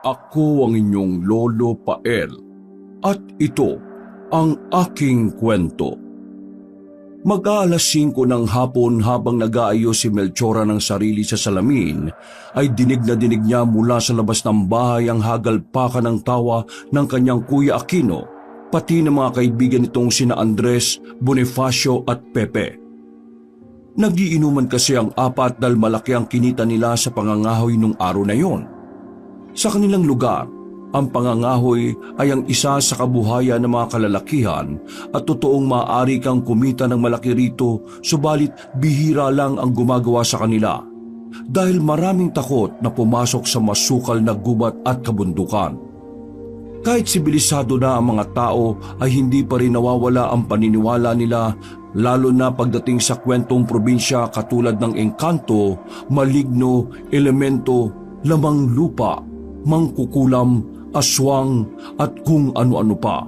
Ako ang inyong Lolo Pael at ito ang aking kwento. Mag-aalas 5 ng hapon habang nag-aayos si Melchora ng sarili sa salamin ay dinig na dinig niya mula sa labas ng bahay ang hagalpakan ng tawa ng kanyang Kuya Aquino, pati ng mga kaibigan nitong sina Andres, Bonifacio at Pepe. Nagiinuman kasi ang apat dahil malaki ang kinita nila sa pangangahoy nung araw na yon. Sa kanilang lugar, ang pangangahoy ay ang isa sa kabuhayan ng mga kalalakihan at totoong maaari kang kumita ng malaki rito, subalit bihira lang ang gumagawa sa kanila dahil maraming takot na pumasok sa masukal na gubat at kabundukan. Kahit sibilisado na ang mga tao ay hindi pa rin nawawala ang paniniwala nila, lalo na pagdating sa kwentong probinsya katulad ng engkanto, maligno, elemento, lamang lupa, mangkukulam, aswang at kung ano-ano pa.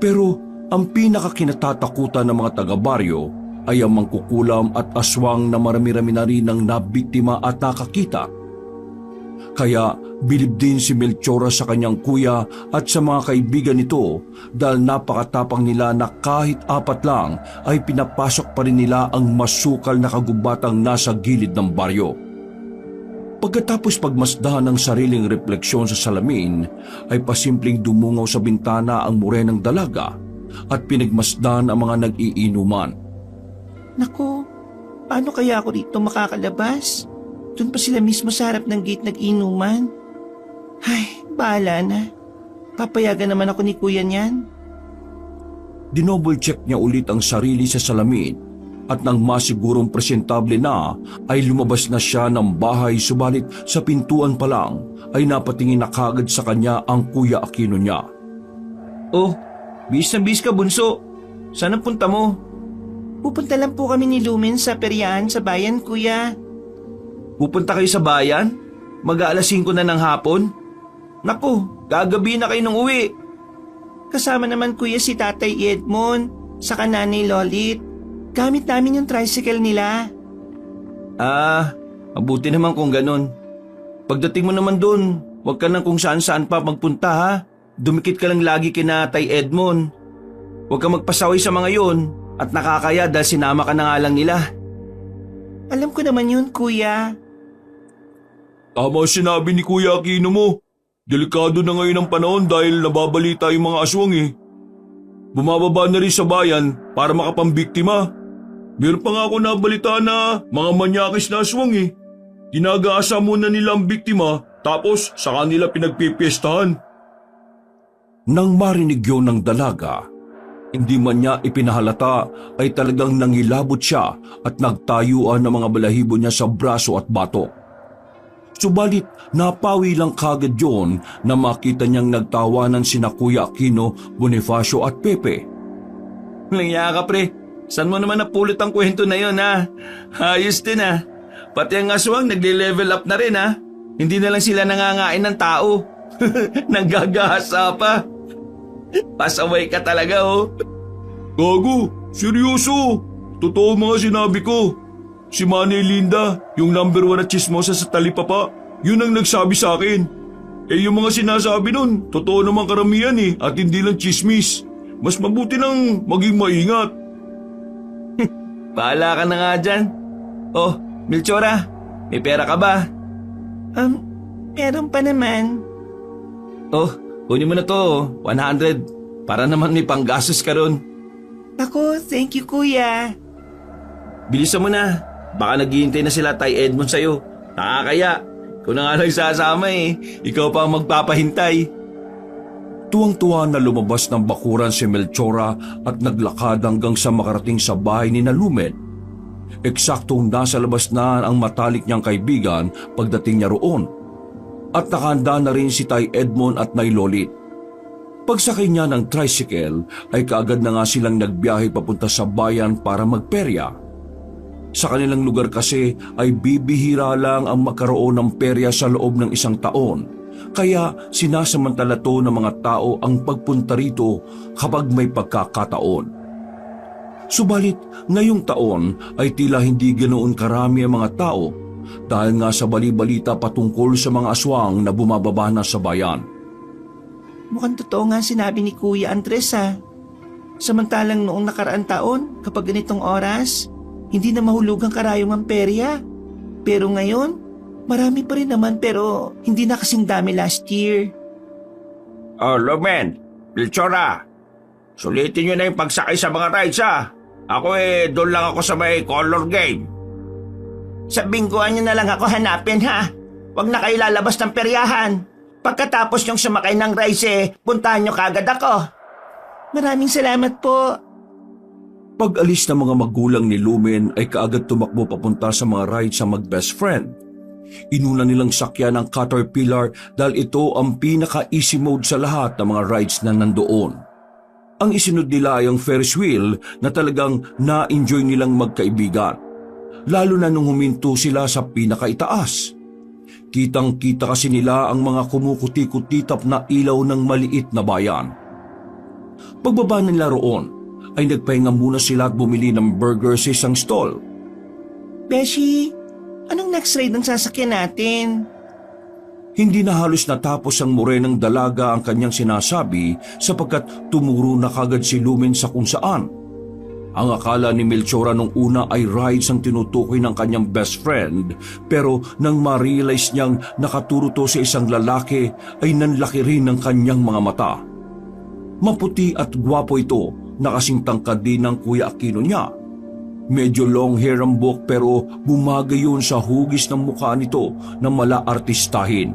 Pero ang pinakakinatatakutan ng mga taga-baryo ay ang mangkukulam at aswang na marami-rami na rin ang nabiktima at nakakita. Kaya bilib din si Melchora sa kanyang kuya at sa mga kaibigan nito dahil napakatapang nila na kahit apat lang ay pinapasok pa rin nila ang masukal na kagubatang nasa gilid ng baryo. Pagkatapos pagmasdahan ng sariling refleksyon sa salamin, ay pasimpleng dumungaw sa bintana ang morenang dalaga at pinagmasdan ang mga nag-iinuman. Naku, paano kaya ako dito makakalabas? Doon pa sila mismo sa harap ng gate nag-inuman. Ay, bahala na. Papayagan naman ako ni kuya niyan. Dinouble check niya ulit ang sarili sa salamin at nang masigurong presentable na ay lumabas na siya ng bahay, subalit sa pintuan pa lang ay napatingin na kagad sa kanya ang Kuya Aquino niya. Oh, bis na bis ka bunso. Saan ang punta mo? Pupunta lang po kami ni Lumen sa peryahan sa bayan, kuya. Pupunta kayo sa bayan? Mag-aalas 5 na ng hapon? Naku, gagabi na kayo nung uwi. Kasama naman kuya si Tatay Edmond, saka Nanay Lolit. Gamit namin yung tricycle nila. Mabuti naman kung ganun. Pagdating mo naman doon, huwag ka nang kung saan-saan pa magpunta ha. Dumikit ka lang lagi kina Tay Edmond. Huwag ka magpasaway sa mga yon at nakakaya dahil sinama ka na nga lang nila. Alam ko naman yun, kuya. Tama sinabi ni Kuya Aquino mo. Delikado na ngayon ang panahon dahil nababalita yung mga aswang eh. Bumababa na rin sa bayan para makapambiktima. Meron pa nga ako nabalita na mga manyakis na aswang eh. Ginagaasa muna nila ang biktima tapos sa kanila pinagpipiestahan. Nang marinig yun ng dalaga, hindi man niya ipinahalata ay talagang nangilabot siya at nagtayuan ng mga balahibo niya sa braso at batok. Subalit napawi lang kagad yun na makita niyang nagtawanan sina Kuya Aquino, Bonifacio at Pepe. Langya ka pre, saan mo naman napulot ang kwento na yun ha? Ayos din ha. Pati ang aswang nagle-level up na rin ha. Hindi na lang sila nangangain ng tao. Nanggagahasa pa. Pasaway ka talaga oh. Gago, seryoso. Totoo mga sinabi ko. Si Manay Linda, yung number 1 na chismosa sa talipapa, yun ang nagsabi sa akin. Yung mga sinasabi nun, totoo naman karamihan eh at hindi lang chismis. Mas mabuti nang maging maingat. Bahala ka na nga dyan. Oh, Melchora, may pera ka ba? Meron pa naman. Oh, kunin mo na to, 100. Para naman may panggastos ka ron. Ako, thank you kuya. Bilisan mo na. Baka naghihintay na sila Tay Edmond sa'yo. Nakakaya. Kung na nga nagsasama eh, ikaw pa ang magpapahintay. Tuwang-tuwa na lumabas ng bakuran si Melchora at naglakad hanggang sa makarating sa bahay ni Nalumed. Eksaktong nasa labas na ang matalik niyang kaibigan pagdating niya roon. At nakahanda na rin si Tay Edmond at Nay Lolit. Pagsakay niya ng tricycle ay kaagad na nga silang nagbiyahe papunta sa bayan para magperya. Sa kanilang lugar kasi ay bibihira lang ang magkaroon ng perya sa loob ng isang taon. Kaya sinasamantala to ng mga tao ang pagpunta rito kapag may pagkakataon. Subalit ngayong taon ay tila hindi ganoon karami ang mga tao dahil nga sa bali-balita patungkol sa mga aswang na bumababa na sa bayan. Mukhang totoo nga sinabi ni Kuya Andres ha. Samantalang noong nakaraang taon, kapag ganitong oras, hindi na mahulugang karayong ang perya. Pero ngayon, marami pa rin naman pero hindi na kasing dami last year. Oh, Lumen, Melchora, sulitin nyo na yung pagsakay sa mga rides ha. Ako doon lang ako sa may color game. Sa bingguan nyo na lang ako hanapin ha. Huwag na kayo lalabas ng peryahan. Pagkatapos nyong sumakay ng rides puntahan nyo kagad ako. Maraming salamat po. Pag-alis ng mga magulang ni Lumen ay kaagad tumakbo papunta sa mga rides sa mag-best friend. Inuna nilang sakyan ang Caterpillar dahil ito ang pinaka-easy mode sa lahat ng mga rides na nandoon. Ang isunod nila ay ang Ferris wheel na talagang na-enjoy nilang magkaibigan. Lalo na nung huminto sila sa pinakaitaas. Kitang-kita kasi nila ang mga kumukuti-kutitap na ilaw ng maliit na bayan. Pagbaba nila roon, ay nagpahinga muna sila at bumili ng burger sa isang stall. Beshi, anong next ride ng sasakyan natin? Hindi na halos natapos ang morenang dalaga ang kanyang sinasabi sapagkat tumuro na kagad si Lumen sa kung saan. Ang akala ni Melchora nung una ay rides ang tinutukoy ng kanyang best friend, pero nang ma-realize niyang nakaturo to sa isang lalaki ay nanlaki rin ang kanyang mga mata. Maputi at gwapo ito na kasing tangkad din ng Kuya Aquino niya. Medyo long hair ang buhok pero bumagay yun sa hugis ng mukha nito na mala-artistahin.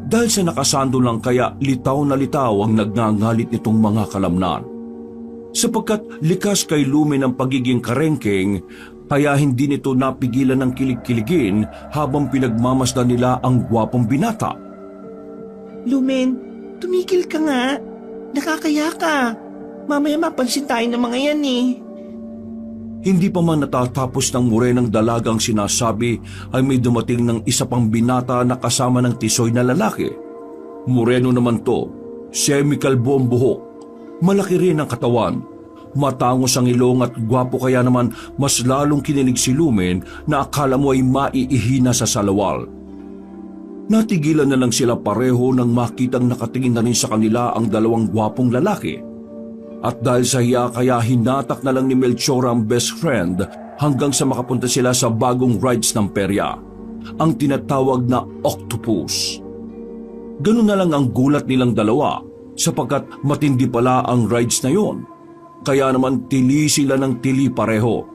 Dahil sa nakasando lang kaya litaw na litaw ang nagngangalit nitong mga kalamnan. Sapagkat likas kay Lumen ang pagiging karengking, kaya hindi nito napigilan ng kilig-kiligin habang pinagmamasdan nila ang gwapong binata. Lumen, tumigil ka nga. Nakakaya ka. Mamaya mapansin tayo ng mga yan Hindi pa man natatapos ng morenang dalagang sinasabi ay may dumating ng isa pang binata na kasama ng tisoy na lalaki. Moreno naman to, semi-kalbo ang buhok, malaki rin ang katawan, matangos ang ilong at gwapo kaya naman mas lalong kinilig si Lumen na akala mo ay maiihina sa salawal. Natigilan na lang sila pareho nang makitang nakatingin na rin sa kanila ang dalawang gwapong lalaki. At dahil sa hiya kaya hinatak na lang ni Melchora ang best friend hanggang sa makapunta sila sa bagong rides ng perya, ang tinatawag na octopus. Ganun na lang ang gulat nilang dalawa sapagkat matindi pala ang rides na yon. Kaya naman tili sila ng tili pareho.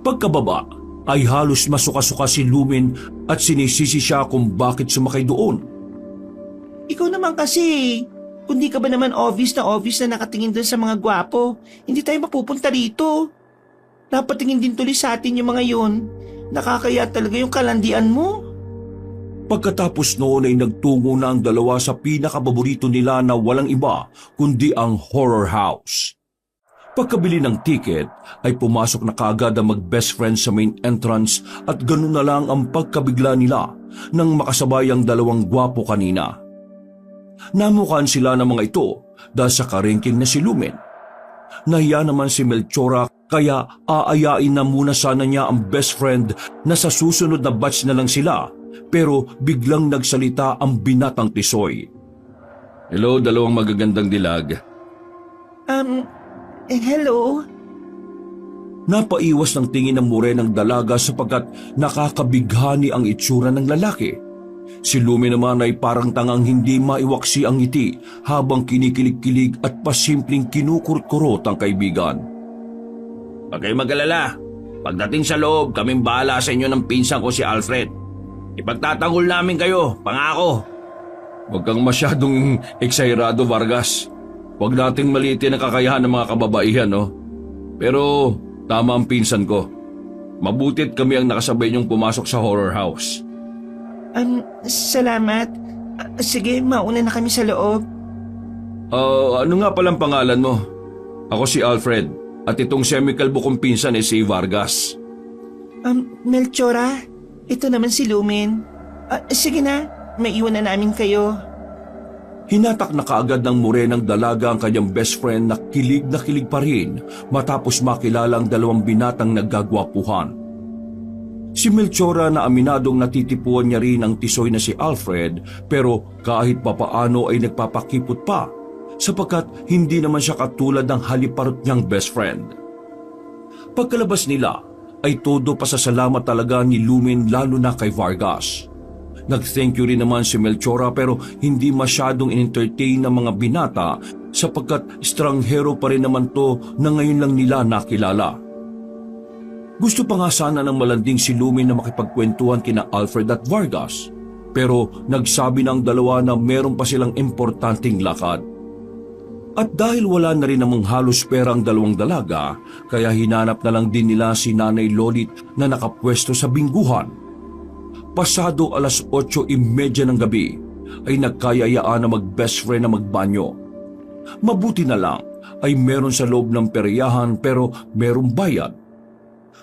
Pagkababa ay halos masuka-suka si Lumen at sinisisi siya kung bakit sumakay doon. Ikaw naman kasi, kung di ka ba naman obvious na nakatingin dun sa mga gwapo, hindi tayo mapupunta rito. Napatingin din tuloy sa atin yung mga yun. Nakakaya talaga yung kalandian mo. Pagkatapos noon ay nagtungo na ang dalawa sa pinakababorito nila na walang iba kundi ang horror house. Pagkabili ng ticket ay pumasok na kaagad ang mag-best friends sa main entrance at ganun na lang ang pagkabigla nila nang makasabay ang dalawang gwapo kanina. Namukhaan sila ng mga ito dahil sa karengking na si Lumen. Nahiya naman si Melchora kaya aayain na muna sana niya ang best friend na sa susunod na batch na lang sila, pero biglang nagsalita ang binatang tisoy. Hello, dalawang magagandang dilag. Hello? Napaiwas ng tingin ng morenang dalaga sapagkat nakakabighani ang itsura ng lalaki. Si Lumen naman ay parang tangang hindi maiwaksi ang ngiti habang kinikilig-kilig at pasimpleng kinukurot-kurot ang kaibigan. Huwag kayong mag-alala. Pagdating sa loob, kaming bahala sa inyo ng pinsan ko si Alfred. Ipagtatanggol namin kayo, pangako. Huwag kang masyadong eksayerado, Vargas. Huwag nating maliitin ang kakayahan ng mga kababaihan, no? Pero tama ang pinsan ko. Mabutit kami ang nakasabay niyong pumasok sa horror house. Salamat. Sige, mauna na kami sa loob. Ano nga palang pangalan mo? Ako si Alfred at itong semi-kalbo kong pinsan ay si Vargas. Melchora, ito naman si Lumen. Sige na, maiwan na namin kayo. Hinatak na kaagad ng morenang dalaga ang kanyang best friend na kilig pa rin matapos makilala ang dalawang binatang naggagwapuhan. Si Melchora na aminadong natitipuan niya rin ang tisoy na si Alfred pero kahit papaano ay nagpapakipot pa sapagkat hindi naman siya katulad ng haliparot niyang best friend. Pagkalabas nila ay todo pasasalamat talaga ni Lumen lalo na kay Vargas. Nag-thank you rin naman si Melchora pero hindi masyadong in-entertain ng mga binata sapagkat estranghero pa rin naman to na ngayon lang nila nakilala. Gusto pa nga sana ng malanding si Lumen na makipagkwentuhan kina Alfred at Vargas pero nagsabi ng dalawa na meron pa silang importanteng lakad. At dahil wala na rin namang halos pera ang dalawang dalaga, kaya hinanap na lang din nila si Nanay Lolit na nakapwesto sa bingguhan. Pasado 8:30 ng gabi ay nagkayayaan na mag-best friend na magbanyo. Mabuti na lang ay meron sa loob ng peryahan pero merong bayad.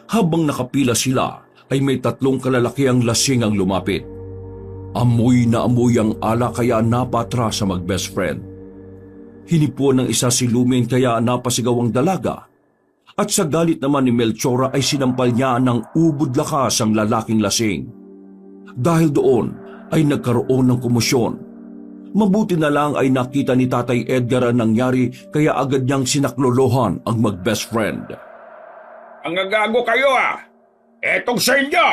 Habang nakapila sila ay may 3 kalalakiang lasing ang lumapit. Amoy na amoy ang ala kaya napatra sa mag-best friend. Hinipuan ng isa si Lumen kaya napasigaw ang dalaga. At sa galit naman ni Melchora ay sinampal niya ng ubod lakas ang lalaking lasing. Dahil doon ay nagkaroon ng komosyon. Mabuti na lang ay nakita ni Tatay Edgar ang nangyari kaya agad niyang sinaklolohan ang mag-best friend. Ang agago kayo Etong sa inyo!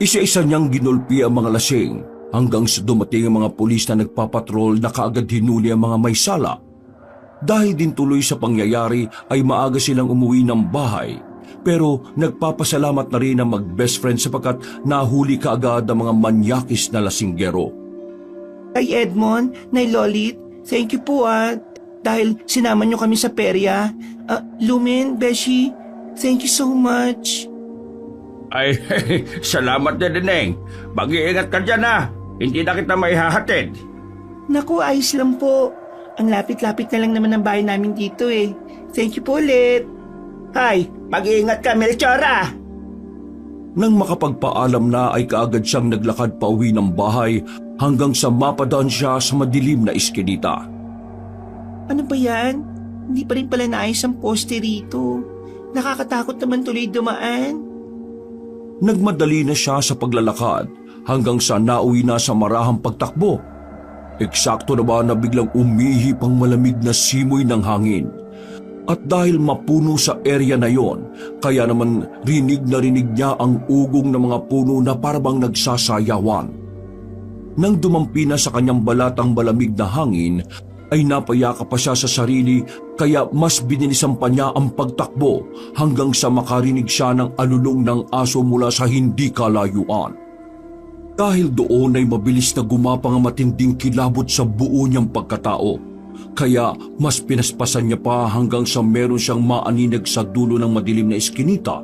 Isa-isa niyang ginulpi ang mga lasing hanggang sa dumating ang mga pulis na nagpapatrol na kaagad hinuli ang mga may sala. Dahil din tuloy sa pangyayari ay maaga silang umuwi ng bahay pero nagpapasalamat na rin ang mag-best friend sapagkat nahuli kaagad ang mga manyakis na lasinggero. Ay Edmond, Nay Lolit, thank you po dahil sinama niyo kami sa perya. Lumen, Beshi, thank you so much. Ay, salamat din, Neng. Mag-iingat ka dyan Hindi na kita maihahatid. Naku, ayos lang po. Ang lapit-lapit na lang naman ang bahay namin dito Thank you po ulit. Hay, mag-iingat ka, Melchora. Nang makapagpaalam na ay kaagad siyang naglakad pa uwi ng bahay hanggang sa mapadaan siya sa madilim na iskinita. Ano ba yan? Hindi pa rin pala naayos ang poste rito. Nakakatakot naman tuloy dumaan. Nagmadali na siya sa paglalakad hanggang sa nauwi na sa marahang pagtakbo. Eksakto na ba na biglang umihip ang malamig na simoy ng hangin? At dahil mapuno sa area na yon, kaya naman rinig na rinig niya ang ugong ng mga puno na parabang nagsasayawan. Nang dumampi na sa kanyang balat ang malamig na hangin, ay napayaka pa siya sa sarili kaya mas binilisan pa niya ang pagtakbo hanggang sa makarinig siya ng alulong ng aso mula sa hindi kalayuan. Dahil doon ay mabilis na gumapang ang matinding kilabot sa buo niyang pagkatao. Kaya mas pinaspasan niya pa hanggang sa meron siyang maaninag sa dulo ng madilim na iskinita.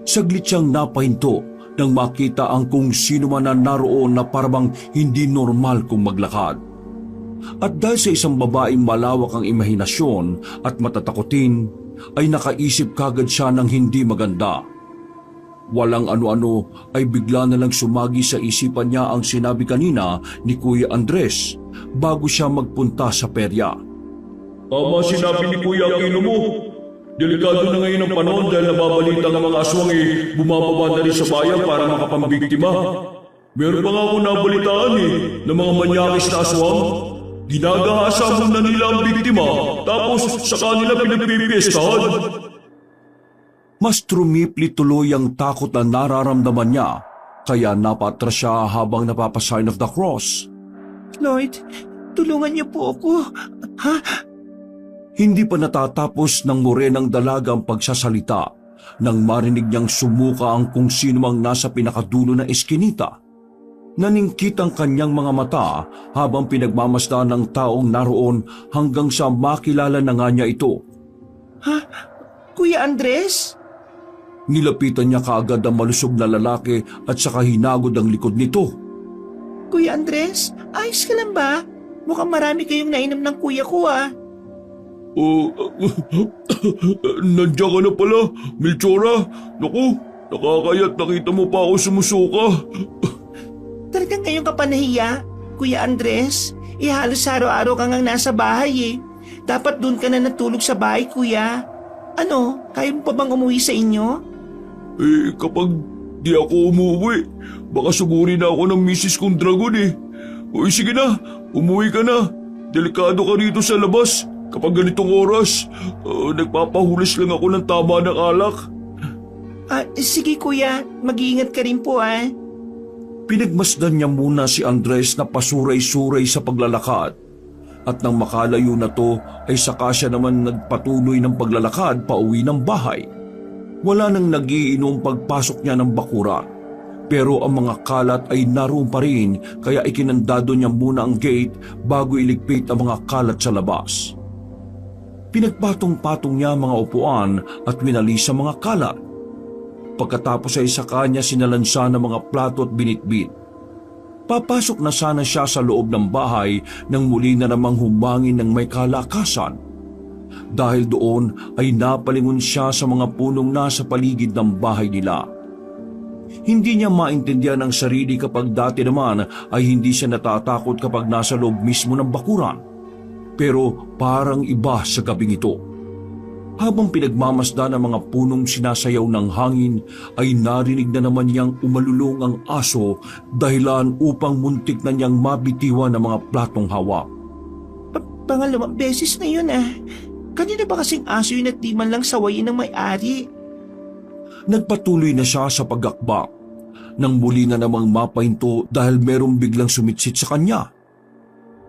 Saglit siyang napahinto nang makita ang kung sino man na naroon na parabang hindi normal kung maglakad. At dahil sa isang babaeng malawak ang imahinasyon at matatakotin, ay nakaisip kagad siya ng hindi maganda. Walang ano-ano ay bigla na lang sumagi sa isipan niya ang sinabi kanina ni Kuya Andres bago siya magpunta sa perya. Tama sinabi ni Kuya Aquino mo. Delikado na ngayon ang panahon dahil nababalita ng mga aswang bumababa na rin sa bayan para makapambiktima. Meron pa nga ako nabalitaan ng mga manyakis na aswang. Ginagahasa muna nila ang biktima tapos sa kanila pinagpipiestahan. Mas trumipli tuloy ang takot na nararamdaman niya kaya napatras siya habang napapasign of the cross. Lord, tulungan niyo po ako. Hindi pa natatapos ng morenang dalaga ang pagsasalita nang marinig niyang sumuka ang kung sino mang nasa pinakadulo na eskinita. Naningkit ang kanyang mga mata habang pinagmamasdan ng taong naroon hanggang sa makilala na nga niya ito. Kuya Andres? Nilapitan niya kaagad ang malusog na lalaki at saka hinagod ang likod nito. Kuya Andres, ayos ka lang ba? Mukhang marami kayong nainom ng kuya ko Nandiyan ka na pala, Melchora. Naku, nakakayat nakita mo pa ako sumusuka. Talagang ngayon ka pa nahiya, Kuya Andres? Halos araw-araw kang nasa bahay Dapat doon ka na natulog sa bahay, kuya. Ano, kaya mo pa bang umuwi sa inyo? Kapag di ako umuwi. Baka sugurin na ako ng misis kong dragon eh. Uy, sige na, umuwi ka na. Delikado ka rito sa labas. Kapag ganitong oras, nagpapahulas lang ako ng tama ng alak. Sige kuya, mag-iingat ka rin po ah. Pinagmasdan niya muna si Andres na pasuray-suray sa paglalakad. At nang makalayo na to ay saka siya naman nagpatuloy ng paglalakad pauwi ng bahay. Wala nang nagiinom pagpasok niya ng bakuran. Pero ang mga kalat ay naroon pa rin kaya ikinandado niya muna ang gate bago iligpit ang mga kalat sa labas. Pinagpatong-patong niya ang mga upuan at winalis ang mga kalat. Pagkatapos ay saka niya sinalansa ng mga plato at binitbit. Papasok na sana siya sa loob ng bahay nang muli na namang humangin ng may kalakasan. Dahil doon ay napalingon siya sa mga punong nasa paligid ng bahay nila. Hindi niya maintindihan ang sarili kapag dati naman ay hindi siya natatakot kapag nasa loob mismo ng bakuran. Pero parang iba sa gabing ito. Habang pinagmamasdan ang mga punong sinasayaw ng hangin, ay narinig na naman niyang umalulong ang aso dahilan upang muntik na niyang mabitiwan ng mga platong hawak. Pangalawang beses na yun ah. Kanina ba kasing aso yun at di man lang sawayin ng may-ari? Nagpatuloy na siya sa pagakbak nang muli na namang mapahinto dahil merong biglang sumitsit sa kanya.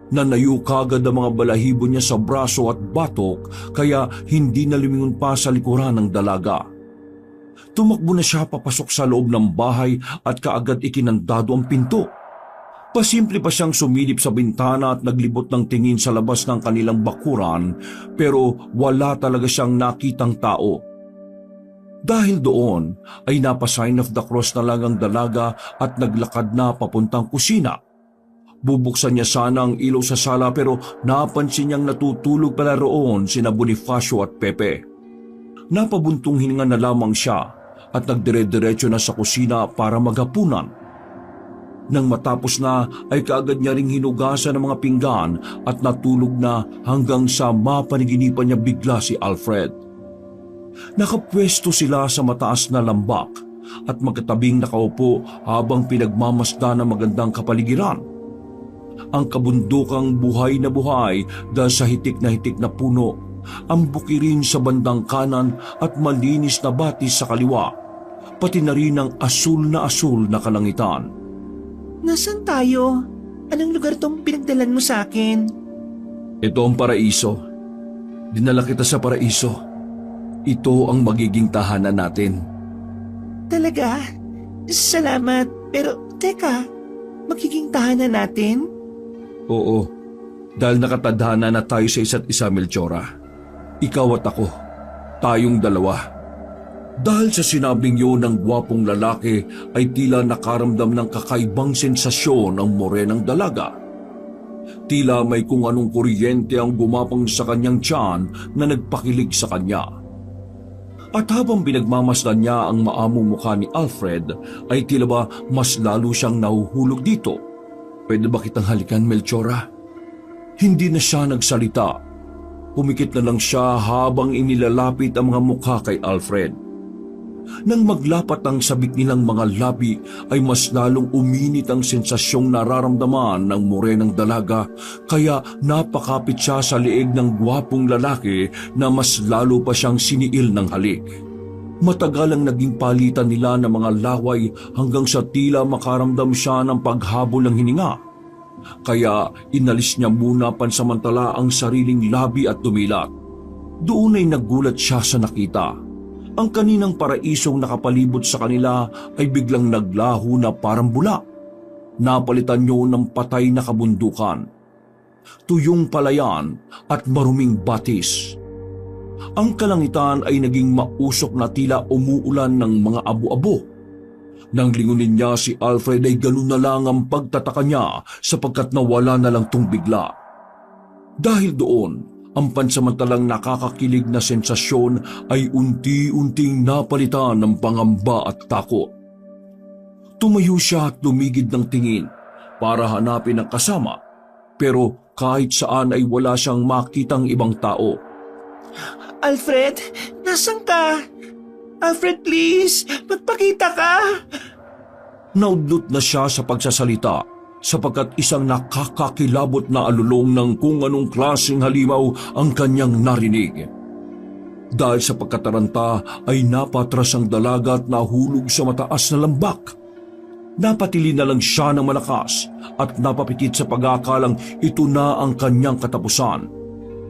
Nanayo kagad ang mga balahibo niya sa braso at batok kaya hindi na lumingon pa sa likuran ng dalaga. Tumakbo na siya papasok sa loob ng bahay at kaagad ikinandado ang pinto. Pasimple pa siyang sumilip sa bintana at naglibot ng tingin sa labas ng kanilang bakuran pero wala talaga siyang nakitang tao. Dahil doon ay napa-sign of the cross na lang ang dalaga at naglakad na papuntang kusina. Bubuksan niya sana ang ilaw sa sala pero napansin niyang natutulog pala roon sina Bonifacio at Pepe. Napabuntong hininga na lamang siya at nagdire-diretso na sa kusina para maghapunan. Nang matapos na ay kaagad niya ring hinugasan ng mga pinggan at natulog na hanggang sa mapaniginipan niya bigla si Alfred. Nakapwesto sila sa mataas na lambak at magkatabing nakaupo habang pinagmamasdan ng magandang kapaligiran. Ang kabundukang buhay na buhay dahil sa hitik na puno, ang bukirin sa bandang kanan at malinis na batis sa kaliwa, pati na rin ang asul na kalangitan. Nasaan tayo? Anong lugar tong pinagdalan mo sa akin? Ito ang paraiso. Dinala kita sa paraiso. Ito ang magiging tahanan natin. Talaga? Salamat. Pero teka, magiging tahanan natin? Oo, dahil nakatadhana na tayo sa isa't isa, Melchora. Ikaw at ako, tayong dalawa. Dahil sa sinabing yun ng gwapong lalaki ay tila nakaramdam ng kakaibang sensasyon ang morenang dalaga. Tila may kung anong kuryente ang gumapang sa kanyang tiyan na nagpakilig sa kanya. At habang pinagmamasdan niya ang maamong mukha ni Alfred ay tila ba mas lalo siyang nahuhulog dito. Pwede ba kitang halikan, Melchora? Hindi na siya nagsalita. Pumikit na lang siya habang inilalapit ang mga mukha kay Alfred. Nang maglapat ang sabik nilang mga labi ay mas lalong uminit ang sensasyong nararamdaman ng morenang dalaga kaya napakapit siya sa liig ng gwapong lalaki na mas lalo pa siyang siniil ng halik. Matagal ang naging palitan nila ng mga laway hanggang sa tila makaramdam siya ng paghabol ng hininga. Kaya inalis niya muna pansamantala ang sariling labi at dumilat. Doon ay nagulat siya sa nakita. Ang kaninang paraisong nakapalibot sa kanila ay biglang naglaho na parang bula. Napalitan niyo ng patay na kabundukan, tuyong palayan at maruming batis. Ang kalangitan ay naging mausok na tila umuulan ng mga abo-abo. Nang lingunin niya si Alfred ay ganun na lang ang pagtataka niya sapagkat nawala na lang tung bigla. Dahil doon, ang pansamantalang nakakakilig na sensasyon ay unti-unting napalitan ng pangamba at takot. Tumayo siya at lumigid ng tingin para hanapin ang kasama, pero kahit saan ay wala siyang makitang ibang tao. Alfred, nasan ka? Alfred, please, magpakita ka. Naudlot na siya sa pagsasalita sapagkat isang nakakakilabot na alulong ng kung anong klaseng halimaw ang kanyang narinig. Dahil sa pagkataranta ay napatras ang dalaga at nahulog sa mataas na lambak. Napatili na lang siya ng malakas at napapitit sa pag-aakalang ito na ang kanyang katapusan.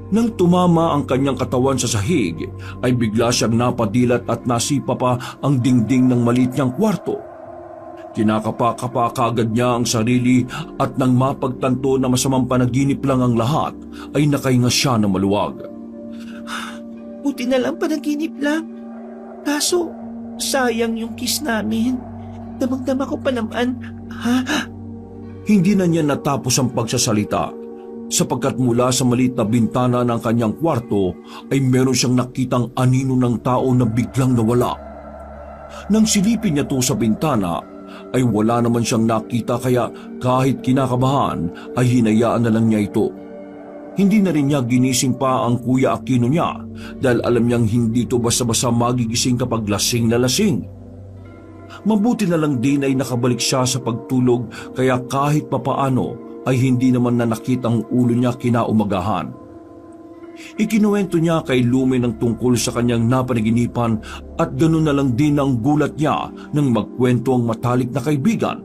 Nang tumama ang kanyang katawan sa sahig, ay bigla siyang napadilat at nasipa pa ang dingding ng maliit niyang kwarto. Kinakapa-kapa kaagad niya ang sarili at nang mapagtanto na masamang panaginip lang ang lahat, ay nakahinga siya ng maluwag. Buti na lang panaginip lang. Kaso, sayang yung kiss namin. Damang-dama ko pa naman. Hindi na niya natapos ang pagsasalita sapagkat mula sa maliit na bintana ng kanyang kwarto ay meron siyang nakitang anino ng tao na biglang nawala. Nang silipin niya to sa bintana ay wala naman siyang nakita kaya kahit kinakabahan ay hinayaan na lang niya ito. Hindi na rin niya ginising pa ang Kuya Aquino niya dahil alam niyang hindi ito basta-basta magigising kapag lasing na lasing. Mabuti na lang din ay nakabalik siya sa pagtulog kaya kahit papaano ay hindi naman na nakita ang ulo niya kinaumagahan. Ikinuwento niya kay Lumen ang tungkol sa kanyang napanaginipan at ganoon na lang din ang gulat niya nang magkwento ang matalik na kaibigan.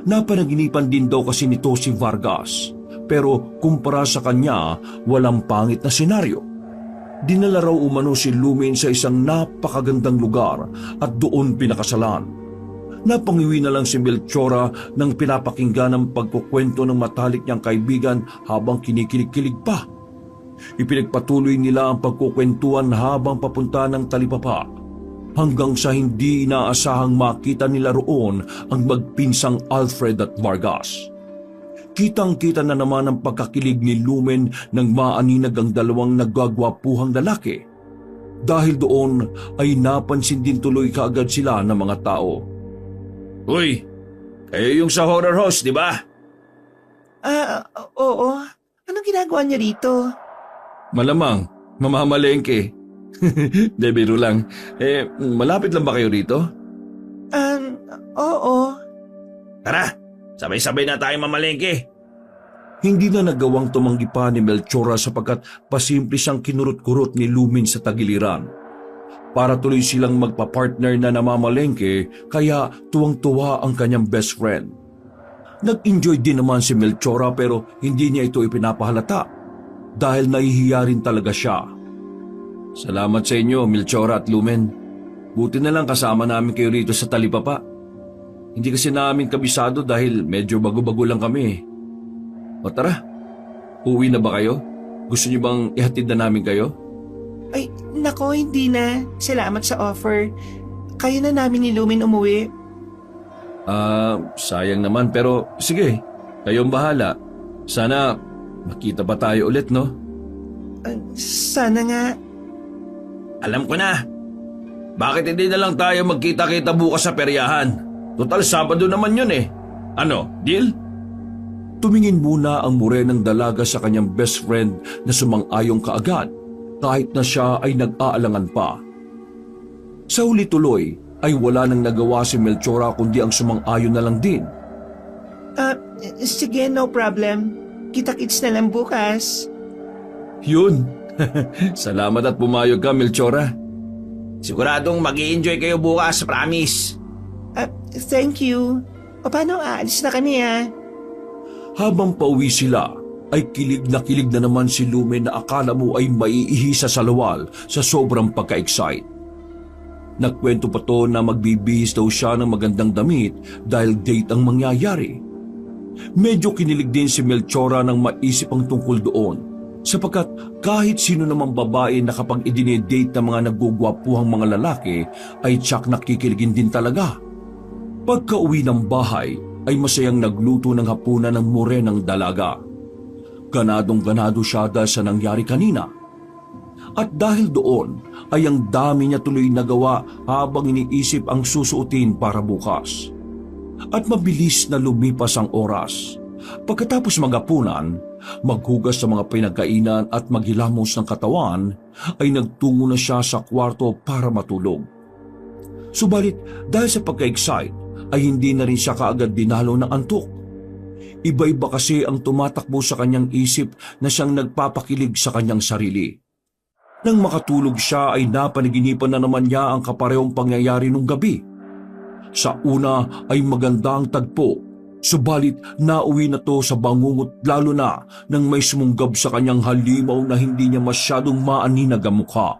Napanaginipan din daw kasi nito si Vargas pero kumpara sa kanya walang pangit na senaryo. Dinala raw umano si Lumen sa isang napakagandang lugar at doon pinakasalan. Napangiwi na lang si Melchora nang pinapakinggan ang pagkukwento ng matalik niyang kaibigan habang kinikilig-kilig pa. Ipinagpatuloy nila ang pagkukwentuhan habang papunta ng talipapa hanggang sa hindi inaasahang makita nila roon ang magpinsang Alfred at Vargas. Kitang-kita na naman ang pagkakilig ni Lumen nang maaninag ang dalawang nagwagwapuhang lalaki. Dahil doon ay napansin din tuloy kaagad sila ng mga tao. Uy, kayo yung sa horror host, di ba? Oo. Anong ginagawa niya rito? Malamang, mamamalengke. De, biro lang. Malapit lang ba kayo rito? Oo. Tara, sabay-sabay na tayo mamalengke. Hindi na nagawang tumanggi pa ni Melchora sapagkat pasimple siyang kinurot-kurot ni Lumen sa tagiliran. Para tuloy silang magpa-partner na namamalengke kaya tuwang-tuwa ang kanyang best friend. Nag-enjoy din naman si Melchora pero hindi niya ito ipinapahalata dahil nahihiya rin talaga siya. Salamat sa inyo, Melchora at Lumen. Buti na lang kasama namin kayo rito sa talipapa. Hindi kasi namin kabisado dahil medyo bago-bago lang kami. O tara, uwi na ba kayo? Gusto niyo bang ihatid na namin kayo? Ay, nako, hindi na. Salamat sa offer. Kaya na namin ni Lumen umuwi. Sayang naman pero sige, kayong bahala. Sana makita pa tayo ulit, no? Sana nga. Alam ko na. Bakit hindi na lang tayo magkita-kita bukas sa peryahan? Total, Sabado naman yun eh. Ano, deal? Tumingin muna ang morenang dalaga sa kanyang best friend na sumang-ayong kaagad kahit na siya ay nag-aalangan pa. Sa huli tuloy ay wala nang nagawa si Melchora kundi ang sumang-ayon na lang din. Sige, no problem. Kita-kits na lang bukas. Yun. Salamat at pumayag ka, Melchora. Siguradong mag-i-enjoy kayo bukas, promise. Thank you. O paano, aalis na kami Habang pauwi sila, ay kilig na naman si Lumen na akala mo ay maiihi sa salawal sa sobrang pagka-excite. Nagkwento pa to na magbibihis daw siya ng magandang damit dahil date ang mangyayari. Medyo kinilig din si Melchora nang maisip ang tungkol doon sapagkat kahit sino namang babae na kapag idinedate ng mga nagugwapuhang mga lalaki ay tsak nakikiligin din talaga. Pagka-uwi ng bahay ay masayang nagluto ng hapunan ng morenang dalaga. Ganadong-ganado siya dahil sa nangyari kanina. At dahil doon ay ang dami niya tuloy nagawa habang iniisip ang susuotin para bukas. At mabilis na lumipas ang oras. Pagkatapos maghapunan, maghugas sa mga pinagkainan at maghilamos ng katawan, ay nagtungo na siya sa kwarto para matulog. Subalit dahil sa pagka-excite, ay hindi na rin siya kaagad dinalo ng antok. Iba-iba kasi ang tumatakbo sa kanyang isip na siyang nagpapakilig sa kanyang sarili. Nang makatulog siya ay napanaginipan na naman niya ang kaparehong pangyayari nung gabi. Sa una ay maganda ang tagpo, subalit nauwi na to sa bangungot lalo na nang may sumunggab sa kanyang halimaw na hindi niya masyadong maaninag ang mukha.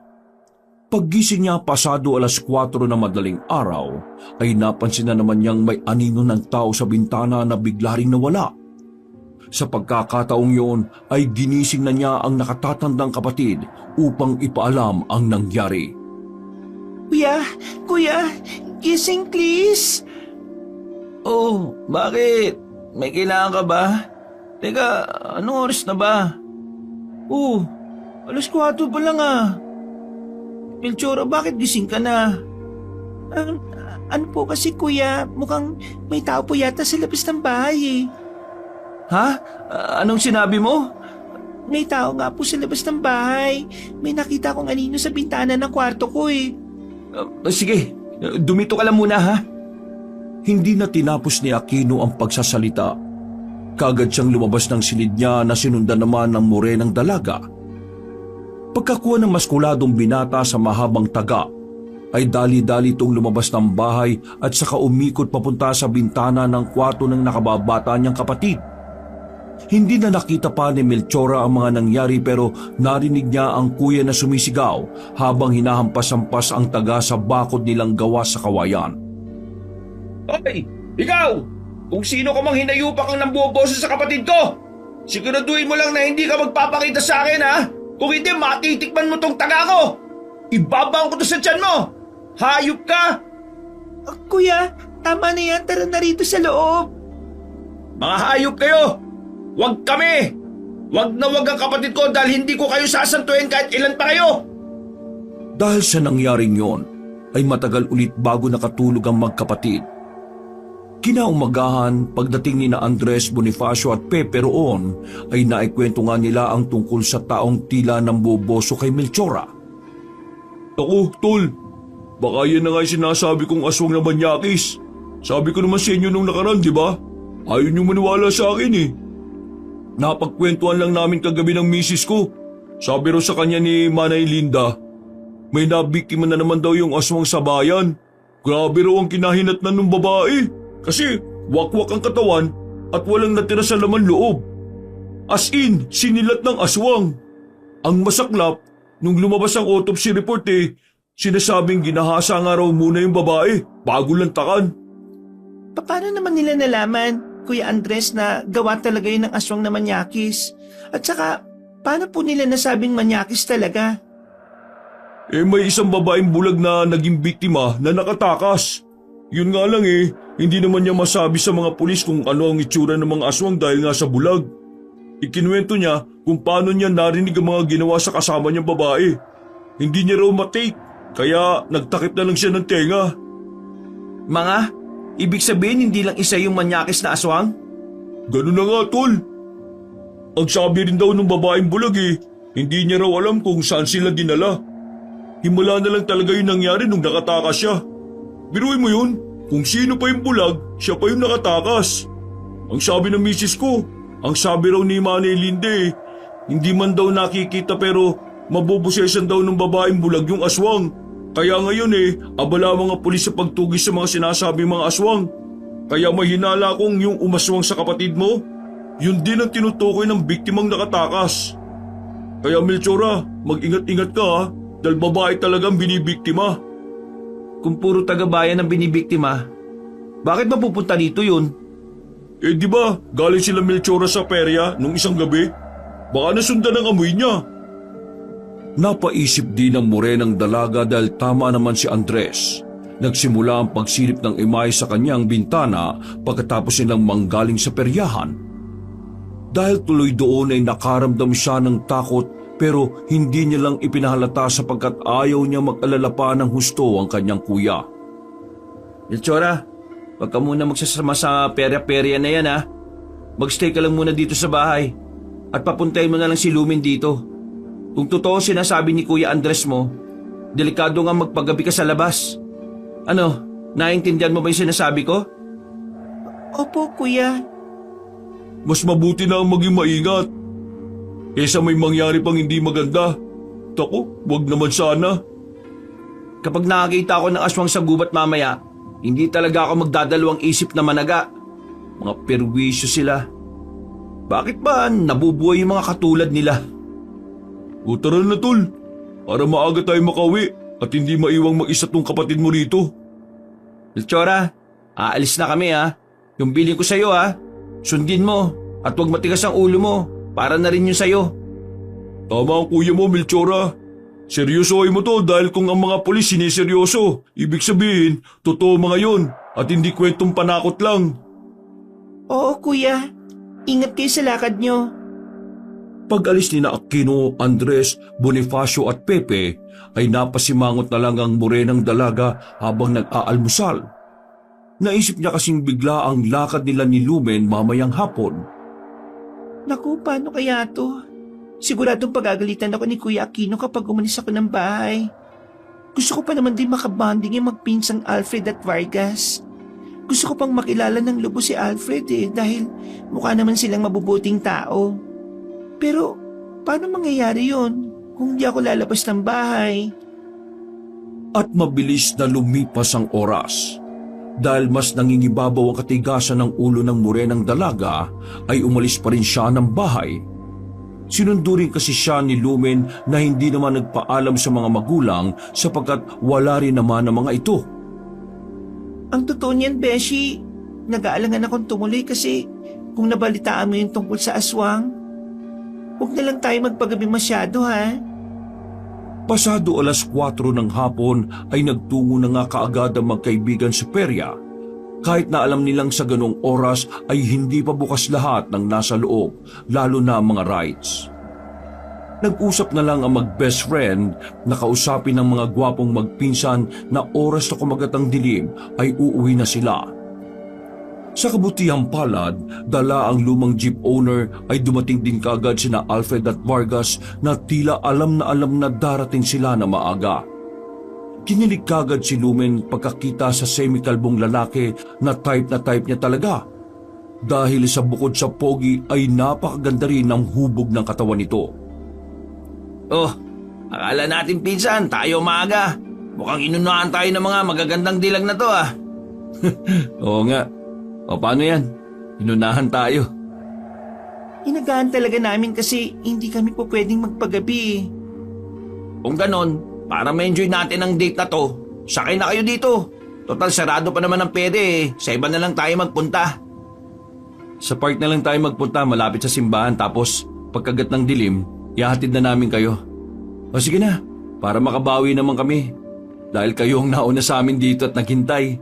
Paggising niya pasado 4:00 na madaling araw, ay napansin na naman niyang may anino ng tao sa bintana na bigla ring nawala. Sa pagkakataong yun ay ginising na niya ang nakatatandang kapatid upang ipaalam ang nangyari. Kuya, gising please. Oh, bakit? May kailangan ka ba? Teka, anong oras na ba? 4:00 pa lang ah. Melchora, bakit gising ka na? Ano po kasi kuya, mukhang may tao po yata sa labas ng bahay eh. Ha? Anong sinabi mo? May tao nga po sa labas ng bahay. May nakita akong anino sa bintana ng kwarto ko eh. Sige, dumito ka lang muna ha. Hindi na tinapos ni Aquino ang pagsasalita. Kaagad siyang lumabas ng silid niya na sinundan naman ng morenang dalaga. Pagkakuha ng maskuladong binata sa mahabang taga, ay dali-dali itong lumabas ng bahay at saka umikot papunta sa bintana ng kwarto ng nakababata niyang kapatid. Hindi na nakita pa ni Melchora ang mga nangyari pero narinig niya ang kuya na sumisigaw habang hinahampas-hampas ang taga sa bakod nilang gawa sa kawayan. Hoy! Ikaw! Kung sino ka mang hinayupak ang nambuboso sa kapatid ko! Siguraduhin mo lang na hindi ka magpapakita sa akin ha! Kung hindi, matitikman mo tong taga ko! Ibabaon ko to sa tiyan mo! Hayop ka! Kuya, tama na yan. Tara na rito sa loob. Mga hayop kayo! Huwag kami! Huwag na huwag ang kapatid ko dahil hindi ko kayo sasantuin kahit ilan pa kayo! Dahil sa nangyaring yon, ay matagal ulit bago nakatulog ang magkapatid. Kinaumagahan, pagdating ni na Andres, Bonifacio at Pepe roon, ay naikwento nga nila ang tungkol sa taong tila namboboso kay Melchora. Ako, tol. Baka yan na nga yung sinasabi kong aswang na manyakis. Sabi ko naman sa inyo nung nakaraan, di ba? Ayaw niyong maniwala sa akin eh. Napagkwentuhan lang namin kagabi ng misis ko. Sabi raw sa kanya ni Manay Linda, may nabiktima na naman daw yung aswang sa bayan. Grabe raw ang kinahinatnan ng babae. Kasi wakwak ang katawan at walang natira sa laman loob. As in, sinilat ng aswang. Ang masaklap, nung lumabas ang autopsy report sinasabing ginahasa nga raw muna yung babae bago lantakan. Paano naman nila nalaman, Kuya Andres, na gawa talaga yun ng aswang na manyakis? At saka, paano po nila nasabing manyakis talaga? May isang babaeng bulag na naging biktima na nakatakas. Yun nga lang hindi naman niya masabi sa mga pulis kung ano ang itsura ng mga aswang dahil nga sa bulag. Ikinuwento niya kung paano niya narinig ang mga ginawa sa kasama niyang babae. Hindi niya raw matake, kaya nagtakip na lang siya ng tenga. Mga, ibig sabihin hindi lang isa yung manyakis na aswang? Ganun na nga, tol. Ang sabi rin daw ng babaeng bulag hindi niya raw alam kung saan sila dinala. Himala na lang talaga yung nangyari nung nakatakas siya. Biruin mo yun, kung sino pa yung bulag, siya pa yung nakatakas. Ang sabi ng misis ko, ang sabi raw ni Manay Linde, hindi man daw nakikita pero mabubusesan daw ng babaeng bulag yung aswang. Kaya ngayon abala mga pulis sa pagtugis sa mga sinasabing mga aswang. Kaya may hinala kong yung umaswang sa kapatid mo, yun din ang tinutukoy ng biktimang nakatakas. Kaya Melchora, mag-ingat-ingat ka dahil babae talagang binibiktima. Kung puro taga-bayan ang binibiktima, bakit ba pupunta dito yun? Di ba, galing sila Melchora sa perya nung isang gabi? Baka nasundan ang amoy niya. Napaisip din ng morenang dalaga dahil tama naman si Andres. Nagsimula ang pagsilip ng imay sa kanyang bintana pagkatapos nilang manggaling sa peryahan. Dahil tuloy doon ay nakaramdam siya ng takot pero hindi niya lang ipinahalata sapagkat ayaw niya mag-alala pa ng husto ang kanyang kuya. Melchora, wag ka muna magsasama sa perya-perya na yan ha. Magstay ka lang muna dito sa bahay at papuntahin mo na lang si Lumin dito. Kung totoo sinasabi ni Kuya Andres mo, delikado nga magpagabi ka sa labas. Ano, naiintindihan mo ba yung sinasabi ko? Opo, kuya. Mas mabuti na ang maging maingat. Kesa may mangyari pang hindi maganda. Tako, wag naman sana. Kapag nakakita ako ng aswang sa gubat mamaya, hindi talaga ako magdadalawang isip na managa. Mga perwisyo sila. Bakit ba nabubuhay yung mga katulad nila? O tara na tol, para maaga tayo makauwi at hindi maiwang mag-isa tong kapatid mo rito. Melchora, aalis na kami ha. Yung bilin ko sa'yo ha, sundin mo at huwag matigas ang ulo mo para na rin yun sa'yo. Tama ang kuya mo, Melchora. Seryosohin mo to dahil kung ang mga pulis siniseryoso, ibig sabihin, totoo mga yun at hindi kwentong panakot lang. Oo kuya, ingat kayo sa lakad nyo. Pag-alis ni na Aquino, Andres, Bonifacio at Pepe ay napasimangot na lang ang morenang dalaga habang nag-aalmusal. Naisip niya kasing bigla ang lakad nila ni Lumen mamayang hapon. Naku, paano kaya to? Siguradong pagagalitan ako ni Kuya Aquino kapag umalis ako ng bahay. Gusto ko pa naman din makabanding yung magpinsang Alfred at Vargas. Gusto ko pang makilala ng lubos si Alfred dahil mukha naman silang mabubuting tao. Pero paano mangyayari yon kung di ako lalabas ng bahay? At mabilis na lumipas ang oras. Dahil mas nangingibabaw ang katigasan ng ulo ng morenang dalaga, ay umalis pa rin siya ng bahay. Sinundo rin kasi siya ni Lumen na hindi naman nagpaalam sa mga magulang sapagkat wala rin naman ang mga ito. Ang totoo niyan, Beshi, nag-aalangan akong tumuloy kasi kung nabalitaan mo yung tungkol sa aswang, huwag na lang tayo magpagabi masyado ha. Pasado 4:00 ng hapon ay nagtungo na nga kaagad ang magkaibigan sa perya. Kahit na alam nilang sa ganong oras ay hindi pa bukas lahat ng nasa loob, lalo na ang mga rides. Nag-usap na lang ang mag-best friend na kausapin ng mga gwapong magpinsan na oras na kumagat ang dilim ay uuwi na sila. Sa kabutihang palad, dala ang lumang jeep owner ay dumating din kaagad sina Alfred at Vargas na tila alam na darating sila na maaga. Kinilig kagad si Lumen pagkakita sa semikalbong lalaki na type niya talaga. Dahil sa bukod sa pogi ay napakaganda rin ang hubog ng katawan nito. Oh, akala natin pinsan, tayo maaga. Mukhang inunahan tayo ng mga magagandang dilag na to ah. Oo nga. O paano yan? Inunahan tayo. Inagaan talaga namin kasi hindi kami po pwedeng magpagabi. Kung ganon, para ma-enjoy natin ang date na to, sakay na kayo dito. Total sarado pa naman ang pwede Sa iba na lang tayo magpunta. Sa park na lang tayo magpunta malapit sa simbahan tapos pagkagat ng dilim, ihahatid na namin kayo. O sige na, para makabawi naman kami. Dahil kayo ang nauna sa amin dito at naghintay.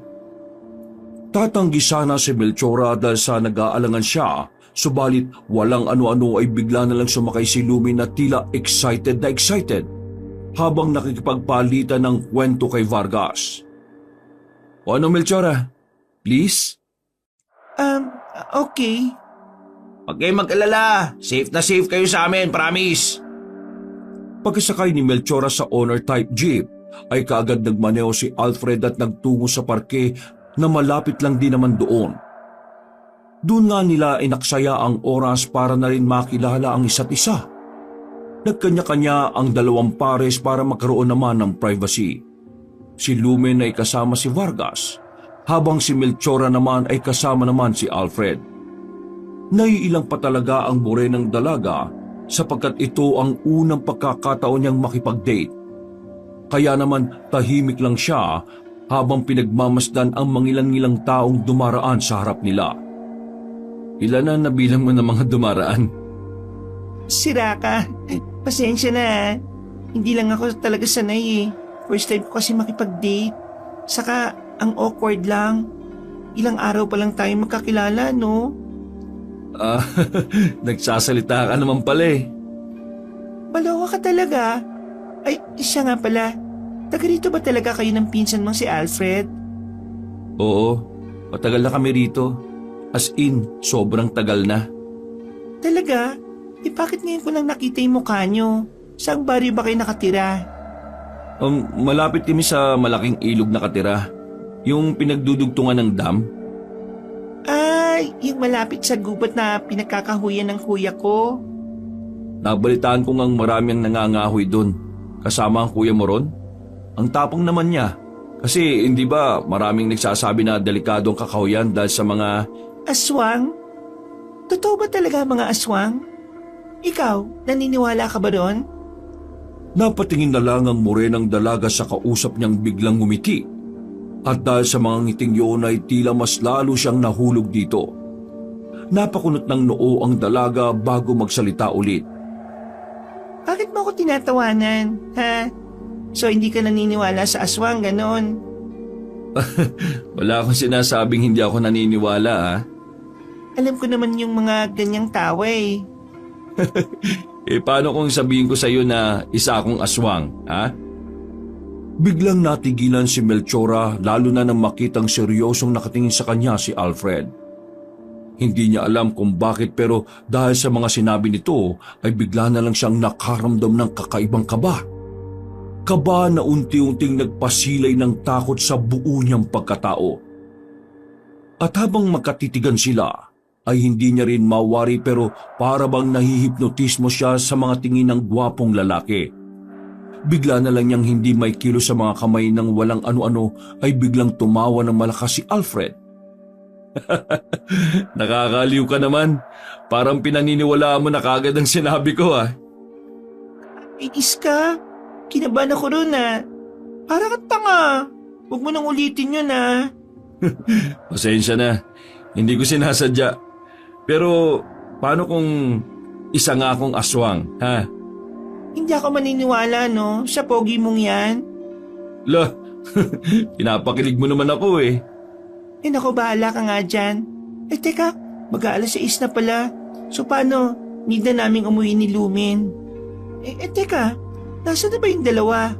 Tatanggi sana si Melchora dahil sa nag-aalangan siya, subalit walang ano-ano ay bigla na lang sumakay si Lumen na tila excited habang nakikipagpalitan ng kwento kay Vargas. O ano Melchora? Please? Okay. Huwag kayong mag-alala. Safe na safe kayo sa amin, promise. Pagkasakay ni Melchora sa owner-type jeep, ay kaagad nagmaneho si Alfred at nagtungo sa parke na malapit lang din naman doon. Doon nga nila inaksaya ang oras para na rin makilala ang isa't isa. Nagkanya-kanya ang dalawang pares para magkaroon naman ng privacy. Si Lumen ay kasama si Vargas, habang si Melchora naman ay kasama naman si Alfred. Naiilang pa talaga ang morenang dalaga sapagkat ito ang unang pagkakataon niyang makipag-date. Kaya naman tahimik lang siya habang pinagmamasdan ang mangilan-ngilang taong dumaraan sa harap nila. Ilan na nabilang mo ng mga dumaraan? Sira ka. Pasensya na. Hindi lang ako talaga sanay First time ko kasi makipag-date. Saka ang awkward lang. Ilang araw pa lang tayo magkakilala, no? Nagsasalita ka naman pala Malawa ka talaga. Ay, siya nga pala. Taga rito ba talaga kayo ng pinsan mong si Alfred? Oo, matagal na kami rito. As in, sobrang tagal na. Talaga? Bakit ngayon ko lang nakita yung mukha nyo? Saang baryo ba kayo nakatira? Malapit kami sa malaking ilog na katira. Yung pinagdudugtungan ng dam. yung malapit sa gubat na pinagkakahuyan ng kuya ko? Nabalitaan ko ngang marami ang nangangahoy doon. Kasama ang kuya mo ron? Ang tapang naman niya. Kasi hindi ba maraming nagsasabi na delikado ang kakahuyan dahil sa mga... Aswang? Totoo ba talaga mga aswang? Ikaw, naniniwala ka ba doon? Napatingin na lang ang morenang dalaga sa kausap niyang biglang ngumiti. At dahil sa mga ngiting yun ay tila mas lalo siyang nahulog dito. Napakunot ng noo ang dalaga bago magsalita ulit. Bakit mo ako tinatawanan, ha? So hindi ka naniniwala sa aswang, ganon? Wala akong sinasabing hindi ako naniniwala, ha? Alam ko naman yung mga ganyang tawa eh. Paano kung sabihin ko sa iyo na isa akong aswang, ha? Biglang natigilan si Melchora lalo na nang makitang seryosong nakatingin sa kanya si Alfred. Hindi niya alam kung bakit pero dahil sa mga sinabi nito ay bigla na lang siyang nakaramdam ng kakaibang kaba. Kaba na unti-unting nagpasilay ng takot sa buo niyang pagkatao. At habang makatitigan sila, ay hindi niya rin mawari pero para bang nahihipnotismo siya sa mga tingin ng gwapong lalaki. Bigla na lang niyang hindi may kilo sa mga kamay ng walang ano-ano ay biglang tumawa ng malakas si Alfred. Nakakaliw ka naman. Parang pinaniniwalaan mo na kagad ang sinabi ko, ha? Inis ka? Kinabahan ako ron Para ka tanga. Huwag mo nang ulitin yun Pasensya na. Hindi ko sinasadya. Pero paano kung isa nga akong aswang, ha? Hindi ako maniniwala, no? Sa pogi mong yan. Lah, pinapakilig mo naman ako eh. Naku, bahala ka nga dyan. Teka, mag-aalas 6 na pala. So paano? Need na naming umuwi ni Lumin. Teka, nasa na ba yung dalawa?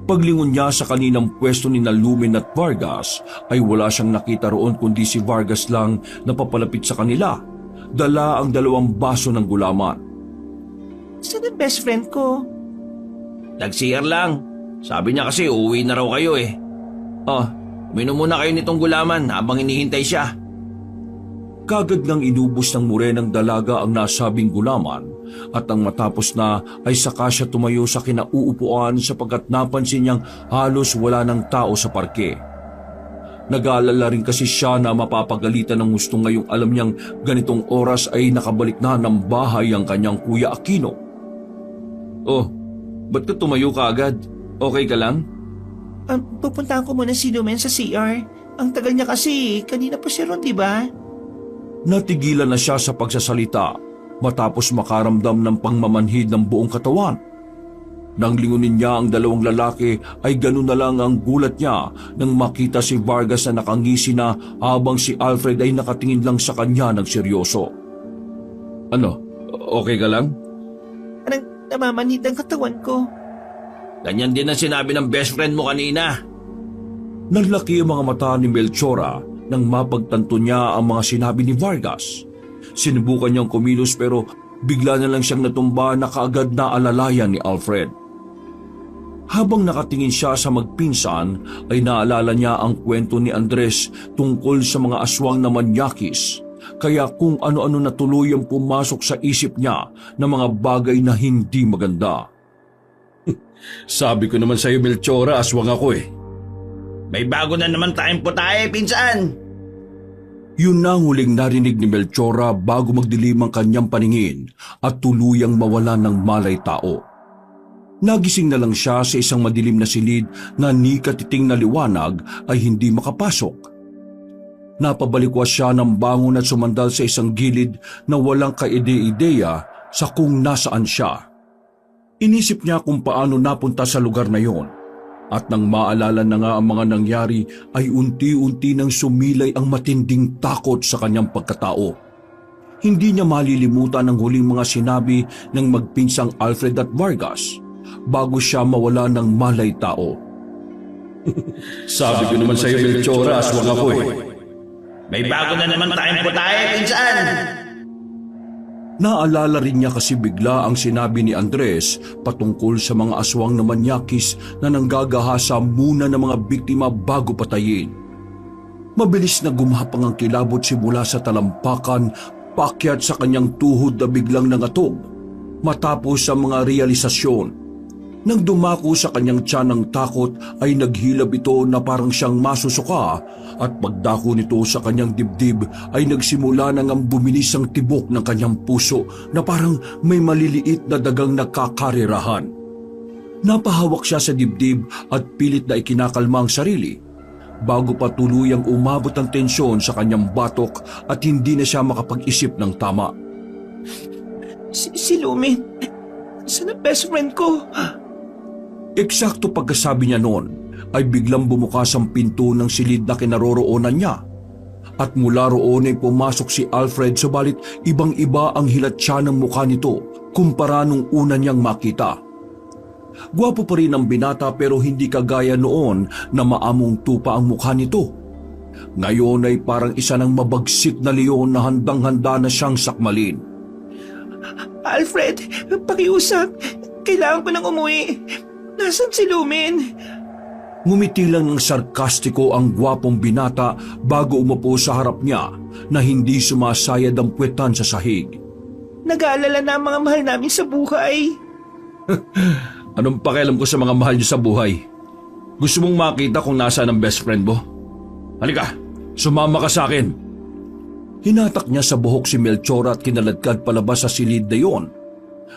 Paglingon niya sa kaninang pwesto ni Lumin at Vargas ay wala siyang nakita roon kundi si Vargas lang na papalapit sa kanila. Dala ang 2 baso ng gulaman. Saan ang best friend ko? Nag-CR lang. Sabi niya kasi uuwi na raw kayo eh. Uminom muna kayo nitong gulaman habang inihintay siya. Kagad nang inubos ng morenang dalaga ang nasabing gulaman at ang matapos na ay saka siya tumayo sa kinauupuan sapagkat napansin niyang halos wala ng tao sa parke. Nag-aalala rin kasi siya na mapapagalitan ng gusto ngayong alam niyang ganitong oras ay nakabalik na ng bahay ang kanyang kuya Aquino. Ba't ka tumayo ka agad? Okay ka lang? Pupuntahan ko muna si Lumen sa CR. Ang tagal niya kasi, kanina pa siya ron, di ba? Natigilan na siya sa pagsasalita matapos makaramdam ng pangmamanhid ng buong katawan. Nang lingunin niya ang 2 lalaki ay ganun na lang ang gulat niya nang makita si Vargas na nakangisi na habang si Alfred ay nakatingin lang sa kanya ng seryoso. Ano? Okay ka lang? Parang namamanhid ang katawan ko. Ganyan din ang sinabi ng best friend mo kanina. Nanlaki ang mga mata ni Melchora nang mapagtanto niya ang mga sinabi ni Vargas. Sinubukan niyang kumilos pero bigla na lang siyang natumba na kaagad na alalayan ni Alfred. Habang nakatingin siya sa magpinsan ay naalala niya ang kwento ni Andres tungkol sa mga aswang na manyakis. Kaya kung ano-ano na tuluyang pumasok sa isip niya na mga bagay na hindi maganda. Sabi ko naman sa iyo, Melchora, aswang ako eh. May bago na naman tayong putahe, pinsan. Yun na ang huling narinig ni Melchora bago magdilim ang kanyang paningin at tuluyang mawala ng malay tao. Nagising na lang siya sa isang madilim na silid na ni katiting na liwanag ay hindi makapasok. Napabalikwas siya ng bangon at sumandal sa isang gilid na walang kaide-ideya sa kung nasaan siya. Inisip niya kung paano napunta sa lugar na yon. At nang maalala na nga ang mga nangyari ay unti-unti nang sumilay ang matinding takot sa kanyang pagkatao. Hindi niya malilimutan ang huling mga sinabi ng magpinsang Alfred at Vargas bago siya mawala ng malay tao. Sabi ko naman sa iyo, Melchora, aswang ako eh. May bago na naman tayong putahe, pinsan. Naalala rin niya kasi bigla ang sinabi ni Andres patungkol sa mga aswang na manyakis na nanggagahasa muna ng mga biktima bago patayin. Mabilis na gumapang ang kilabot simula sa talampakan, paakyat sa kanyang tuhod na biglang nangatog. Matapos ang mga realisasyon, nang dumako sa kanyang tiyan ng takot ay naghilab ito na parang siyang masusuka at pagdako nito sa kanyang dibdib ay nagsimula nang ang bumilis ang tibok ng kanyang puso na parang may maliliit na dagang nagkakarirahan. Napahawak siya sa dibdib at pilit na ikinakalma ang sarili bago pa tuluyang umabot ang tensyon sa kanyang batok at hindi na siya makapag-isip ng tama. Si Lumen, saan ang best friend ko? Eksakto pagkasabi niya noon ay biglang bumukas ang pinto ng silid na kinaroroonan niya. At mula roon ay pumasok si Alfred subalit ibang-iba ang hilatsya ng mukha nito kumpara nung una niyang makita. Gwapo pa rin ang binata pero hindi kagaya noon na maamong tupa ang mukha nito. Ngayon ay parang isa ng mabagsik na leon na handang-handa na siyang sakmalin. Alfred, pakiusap. Kailangan ko nang umuwi. Nasaan si Lumen? Ngumiti lang ng sarkastiko ang gwapong binata bago umupo sa harap niya na hindi sumasayad ang puwetan sa sahig. Nag-aalala na ang mga mahal namin sa buhay. Anong pakialam ko sa mga mahal niyo sa buhay? Gusto mong makita kung nasaan ang best friend mo? Halika, sumama ka sa akin. Hinatak niya sa buhok si Melchora at kinaladkad palabas sa silid na yon.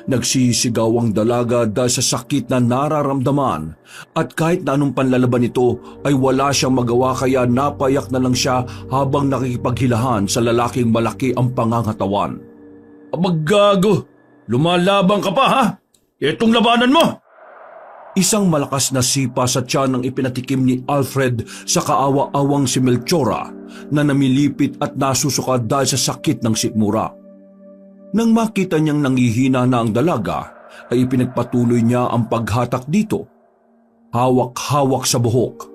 Nagsisigaw ang dalaga dahil sa sakit na nararamdaman at kahit na anong panlalaban nito ay wala siyang magawa kaya napayak na lang siya habang nakikipaghilahan sa lalaking malaki ang pangangatawan. Abagago! Lumalabang ka pa ha? Itong labanan mo! Isang malakas na sipa sa tiyan ang ipinatikim ni Alfred sa kaawa-awang si Melchora na namilipit at nasusuka dahil sa sakit ng sikmura. Nang makita niyang nangihina na ang dalaga, ay ipinagpatuloy niya ang paghatak dito. Hawak-hawak sa buhok.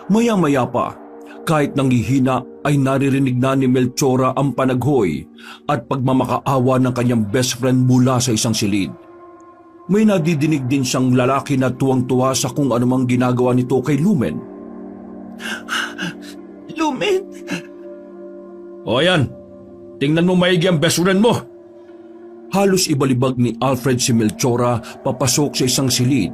Maya-maya pa, kahit nangihina ay naririnig na ni Melchora ang panaghoy at pagmamakaawa ng kanyang best friend mula sa isang silid. May nadidinig din siyang lalaki na tuwang-tuwa sa kung anumang ginagawa nito kay Lumen. Lumen? O yan, tingnan mo maigi ang best friend mo. Halos ibalibag ni Alfred si Melchora papasok sa isang silid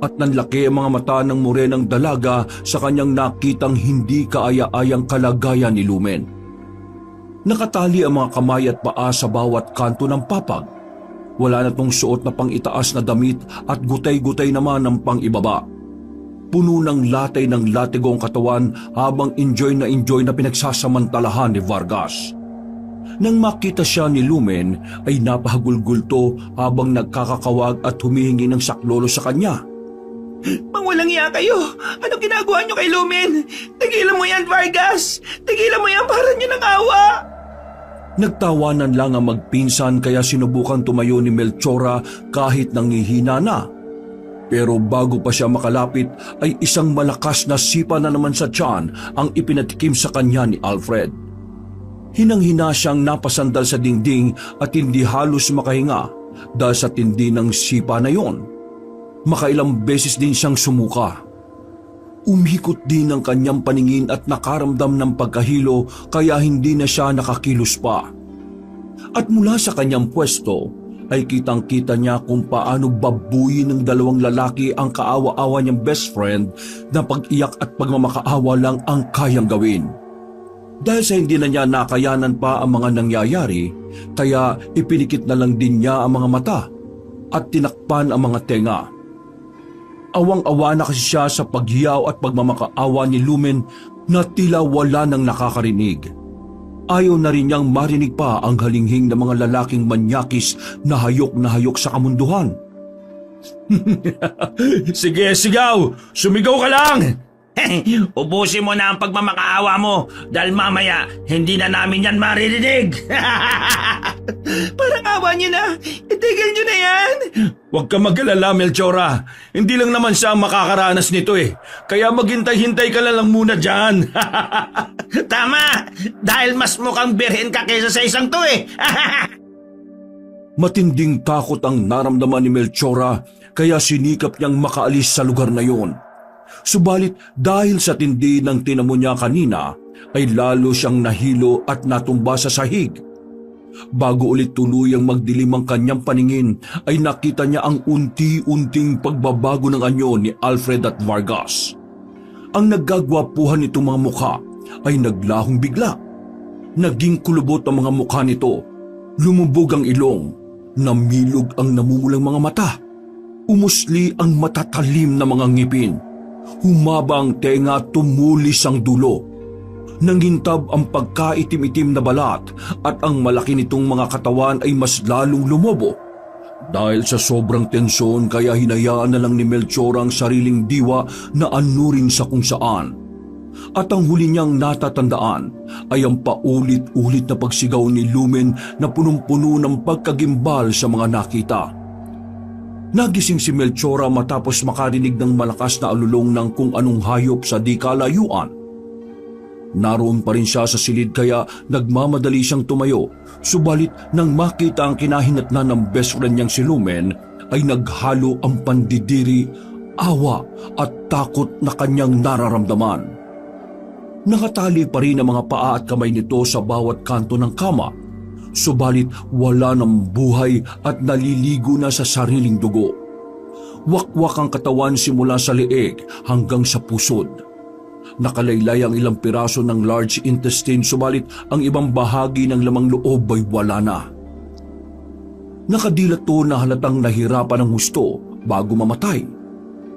at nanlaki ang mga mata ng morenang dalaga sa kanyang nakitang hindi kaaya-ayang kalagayan ni Lumen. Nakatali ang mga kamay at paa sa bawat kanto ng papag. Wala na tong suot na pang-itaas na damit at gutay-gutay naman ang pang-ibaba. Puno ng latay ng latigong katawan habang enjoy na pinagsasamantalahan ni Vargas. Nang makita siya ni Lumen ay napahagulgulto habang nagkakakawag at humihingi ng saklolo sa kanya. Mangwalang iya kayo! Anong ginagawa niyo kay Lumen? Tigilan mo yan, Vargas! Tigilan mo yan para niyo ng awa! Nagtawanan lang ang magpinsan kaya sinubukan tumayo ni Melchora kahit nangihina na. Pero bago pa siya makalapit ay isang malakas na sipa na naman sa tiyan ang ipinatikim sa kanya ni Alfred. Hinang-hina siyang napasandal sa dingding at hindi halos makahinga dahil sa tindi ng sipa na yon. Makailang beses din siyang sumuka. Umikot din ang kanyang paningin at nakaramdam ng pagkahilo kaya hindi na siya nakakilos pa. At mula sa kanyang pwesto ay kitang-kita niya kung paano babuyin ng dalawang lalaki ang kaawa-awa niyang best friend na pag-iyak at pagmamakaawa lang ang kayang gawin. Dahil sa hindi na niya nakayanan pa ang mga nangyayari, kaya ipinikit na lang din niya ang mga mata at tinakpan ang mga tenga. Awang-awa na kasi siya sa paghiyaw at pagmamakaawa ni Lumen na tila wala nang nakakarinig. Ayaw na rin niyang marinig pa ang halinghing ng mga lalaking manyakis na hayok sa kamunduhan. Sige, sigaw! Sumigaw ka lang! Ubusin mo na ang pagmamakaawa mo dahil mamaya hindi na namin yan maririnig. Parang awa niyo na. Itigil niyo na yan. Huwag ka mag-alala, Melchora. Hindi lang naman siya ang makakaranas nito eh. Kaya maghintay-hintay ka lang muna dyan. Tama! Dahil mas mukhang birhen ka kaysa sa isang to eh. Matinding takot ang naramdaman ni Melchora kaya sinikap niyang makaalis sa lugar na yon. Subalit dahil sa tindi ng tinamo niya kanina ay lalo siyang nahilo at natumba sa sahig. Bago ulit tuluyang magdilim ang kanyang paningin ay nakita niya ang unti-unting pagbabago ng anyo ni Alfred at Vargas. Ang naggagwapuhan nitong mga mukha ay naglahong bigla. Naging kulubot ang mga mukha nito, lumubog ang ilong, namilog ang namumulang mga mata, umusli ang matatalim na mga ngipin, humaba ang tenga at tumulis ang dulo. Nangintab ang pagkaitim-itim na balat at ang malaki nitong mga katawan ay mas lalong lumobo. Dahil sa sobrang tensyon kaya hinayaan na lang ni Melchora ang sariling diwa na anurin sa kung saan. At ang huli niyang natatandaan ay ang paulit-ulit na pagsigaw ni Lumen na punong-puno ng pagkagimbal sa mga nakita. Nagising si Melchora matapos makarinig ng malakas na alulong ng kung anong hayop sa di kalayuan. Naroon pa rin siya sa silid kaya nagmamadali siyang tumayo, subalit nang makita ang kinahinatnan ng best friend niyang si Lumen ay naghalo ang pandidiri, awa at takot na kanyang nararamdaman. Nakatali pa rin ang mga paa at kamay nito sa bawat kanto ng kama, subalit wala ng buhay at naliligo na sa sariling dugo. Wakwak ang katawan simula sa leeg hanggang sa pusod. Nakalaylay ang ilang piraso ng large intestine subalit ang ibang bahagi ng lamang loob ay wala na. Nakadilat to na halatang nahirapan ng husto bago mamatay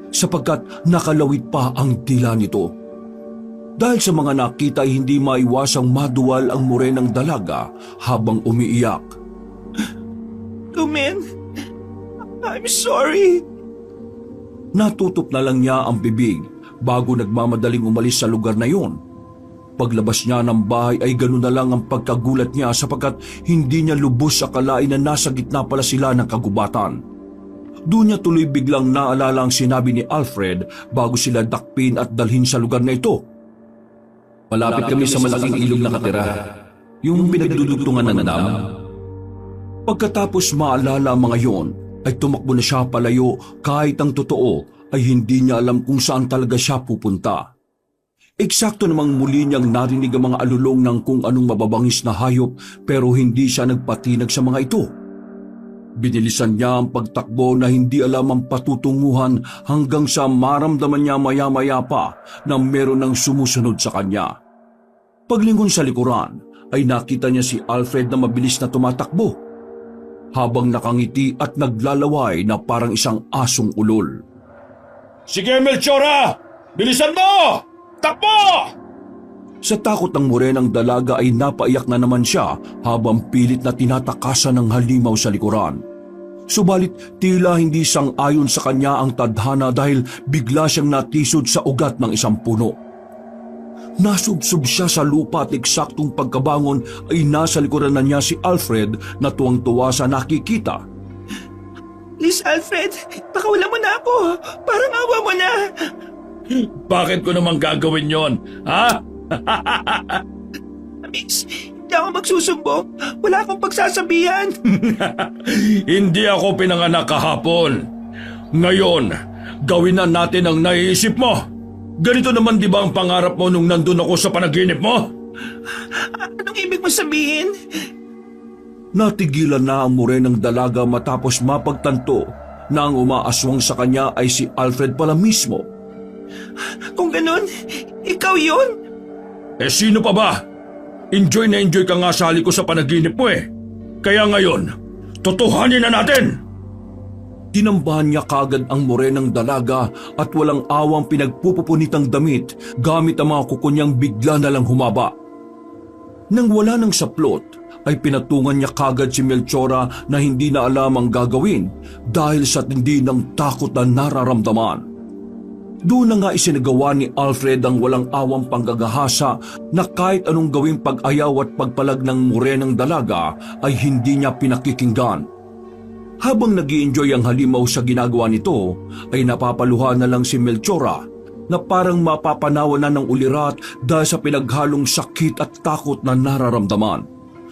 sapagkat nakalawit pa ang dila nito. Dahil sa mga nakita ay hindi maiwasang maduwal ang morenang dalaga habang umiiyak. Lumen, I'm sorry. Natutup na lang niya ang bibig bago nagmamadaling umalis sa lugar na yon. Paglabas niya ng bahay ay ganoon na lang ang pagkagulat niya sapagkat hindi niya lubos akalain na nasa gitna pala sila ng kagubatan. Doon niya tuloy biglang naalala ang sinabi ni Alfred bago sila dakpin at dalhin sa lugar na ito. Malapit kami sa malaking ilog na katira, yung pinagdudugtungan ng dam. Pagkatapos maalala ang mga yon, ay tumakbo na siya palayo kahit ang totoo ay hindi niya alam kung saan talaga siya pupunta. Eksakto namang muli niyang narinig ang mga alulong ng kung anong mababangis na hayop pero hindi siya nagpatinag sa mga ito. Binilisan niya ang pagtakbo na hindi alam ang patutunguhan hanggang sa maramdaman niya maya-maya pa na meron ng sumusunod sa kanya. Paglingon sa likuran ay nakita niya si Alfred na mabilis na tumatakbo habang nakangiti at naglalaway na parang isang asong ulol. Sige, Melchora! Bilisan mo! Takbo! Sa takot ng morenang dalaga ay napaiyak na naman siya habang pilit na tinatakasan ng halimaw sa likuran. Subalit tila hindi sang-ayon sa kanya ang tadhana dahil bigla siyang natisod sa ugat ng isang puno. Nasubsob siya sa lupa at eksaktong pagkabangon ay nasa likuran na niya si Alfred na tuwang-tuwa sa nakikita. Please, Alfred, pakawalan mo na ako. Parang awa mo na. Bakit ko naman gagawin yon? Ha? Mix, hindi ako magsusumbong. Wala akong pagsasabihan. Hindi ako pinanganak kahapon. Ngayon, gawin na natin ang naiisip mo. Ganito naman di ba ang pangarap mo nung nandun ako sa panaginip mo? Anong ibig mo sabihin? Natigilan na ang morenang dalaga matapos mapagtanto na ang umaaswang sa kanya ay si Alfred pala mismo. Kung ganun, ikaw yun? Eh sino pa ba? Enjoy na enjoy ka nga sa halik ko sa panaginip mo eh. Kaya ngayon, totohanin na natin! Tinambahan niya kagad ang morenang dalaga at walang awang pinagpupupunitang damit gamit ang mga kuko niyang bigla na lang humaba. Nang wala ng saplot, ay pinatungan niya kagad si Melchora na hindi na alam ang gagawin dahil sa tindi ng takot na nararamdaman. Doon na nga isinagawa ni Alfred ang walang awang panggagahasa na kahit anong gawing pag-ayaw at pagpalag ng morenang dalaga ay hindi niya pinakikinggan. Habang nag-i-enjoy ang halimaw sa ginagawa nito, ay napapaluha na lang si Melchora na parang mapapanawa na ng ulirat dahil sa pinaghalong sakit at takot na nararamdaman.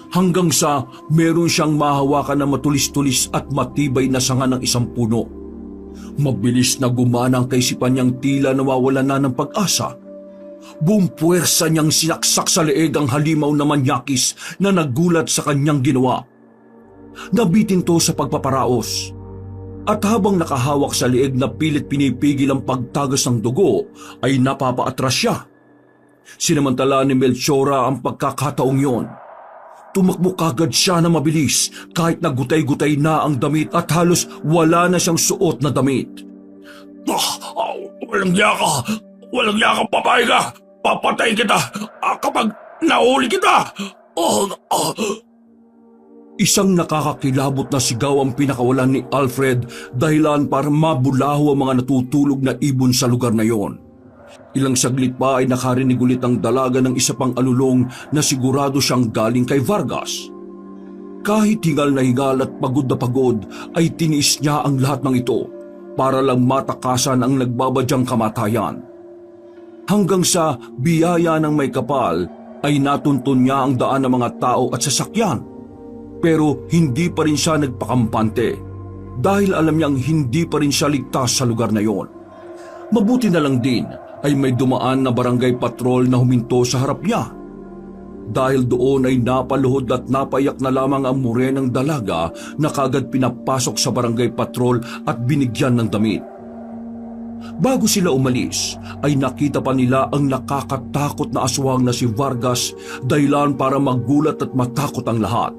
Hanggang sa meron siyang mahawakan na matulis-tulis at matibay na sanga ng isang puno. Mabilis na gumana ang kaisipan niyang tila nawawala na ng pag-asa. buong puwersa niyang sinaksak sa leeg ang halimaw na manyakis na nagulat sa kanyang ginawa. Nabitin to sa pagpaparaos. At habang nakahawak sa leeg na pilit pinipigil ang pagtagas ng dugo, ay napapaatras siya. Sinamantala ni Melchora ang pagkakataong yon. Tumakbo kagad siya na mabilis kahit nagutay-gutay na ang damit at halos wala na siyang suot na damit. Walang niya ka! Walang niya ka, babae ka! Papatay kita kapag nahuli kita! Isang nakakakilabot na sigaw ang pinakawalan ni Alfred dahilan para mabulaho ang mga natutulog na ibon sa lugar na yon. Ilang saglit pa ay nakarinig ulit ang dalaga ng isa pang alulong na sigurado siyang galing kay Vargas. Kahit hingal na hingal at pagod na pagod ay tiniis niya ang lahat ng ito para lang matakasan ang nagbabadyang kamatayan. Hanggang sa biyaya ng may kapal ay natuntun niya ang daan ng mga tao at sasakyan. Pero hindi pa rin siya nagpakampante dahil alam niyang hindi pa rin siya ligtas sa lugar na yon. Mabuti na lang din ay may dumaan na barangay patrol na huminto sa harap niya. Dahil doon ay napaluhod at napayak na lamang ang morenang dalaga na kagad pinapasok sa barangay patrol at binigyan ng damit. Bago sila umalis, ay nakita pa nila ang nakakatakot na aswang na si Vargas dahilan para magulat at matakot ang lahat.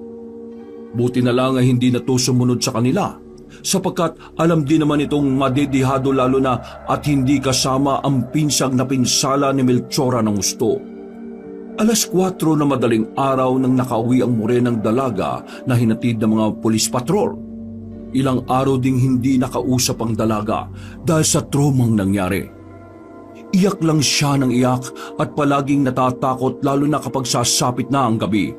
Buti na lang ay hindi na to sumunod sa kanila, sapagkat alam din naman itong madedihado lalo na at hindi kasama ang pinsang na pinsala ni Melchora ng gusto. 4:00 na madaling araw nang nakauwi ang morenang dalaga na hinatid ng mga pulis patrol. Ilang araw ding hindi nakausap ang dalaga dahil sa tromang nangyari. Iyak lang siya ng iyak at palaging natatakot lalo na kapag sasapit na ang gabi.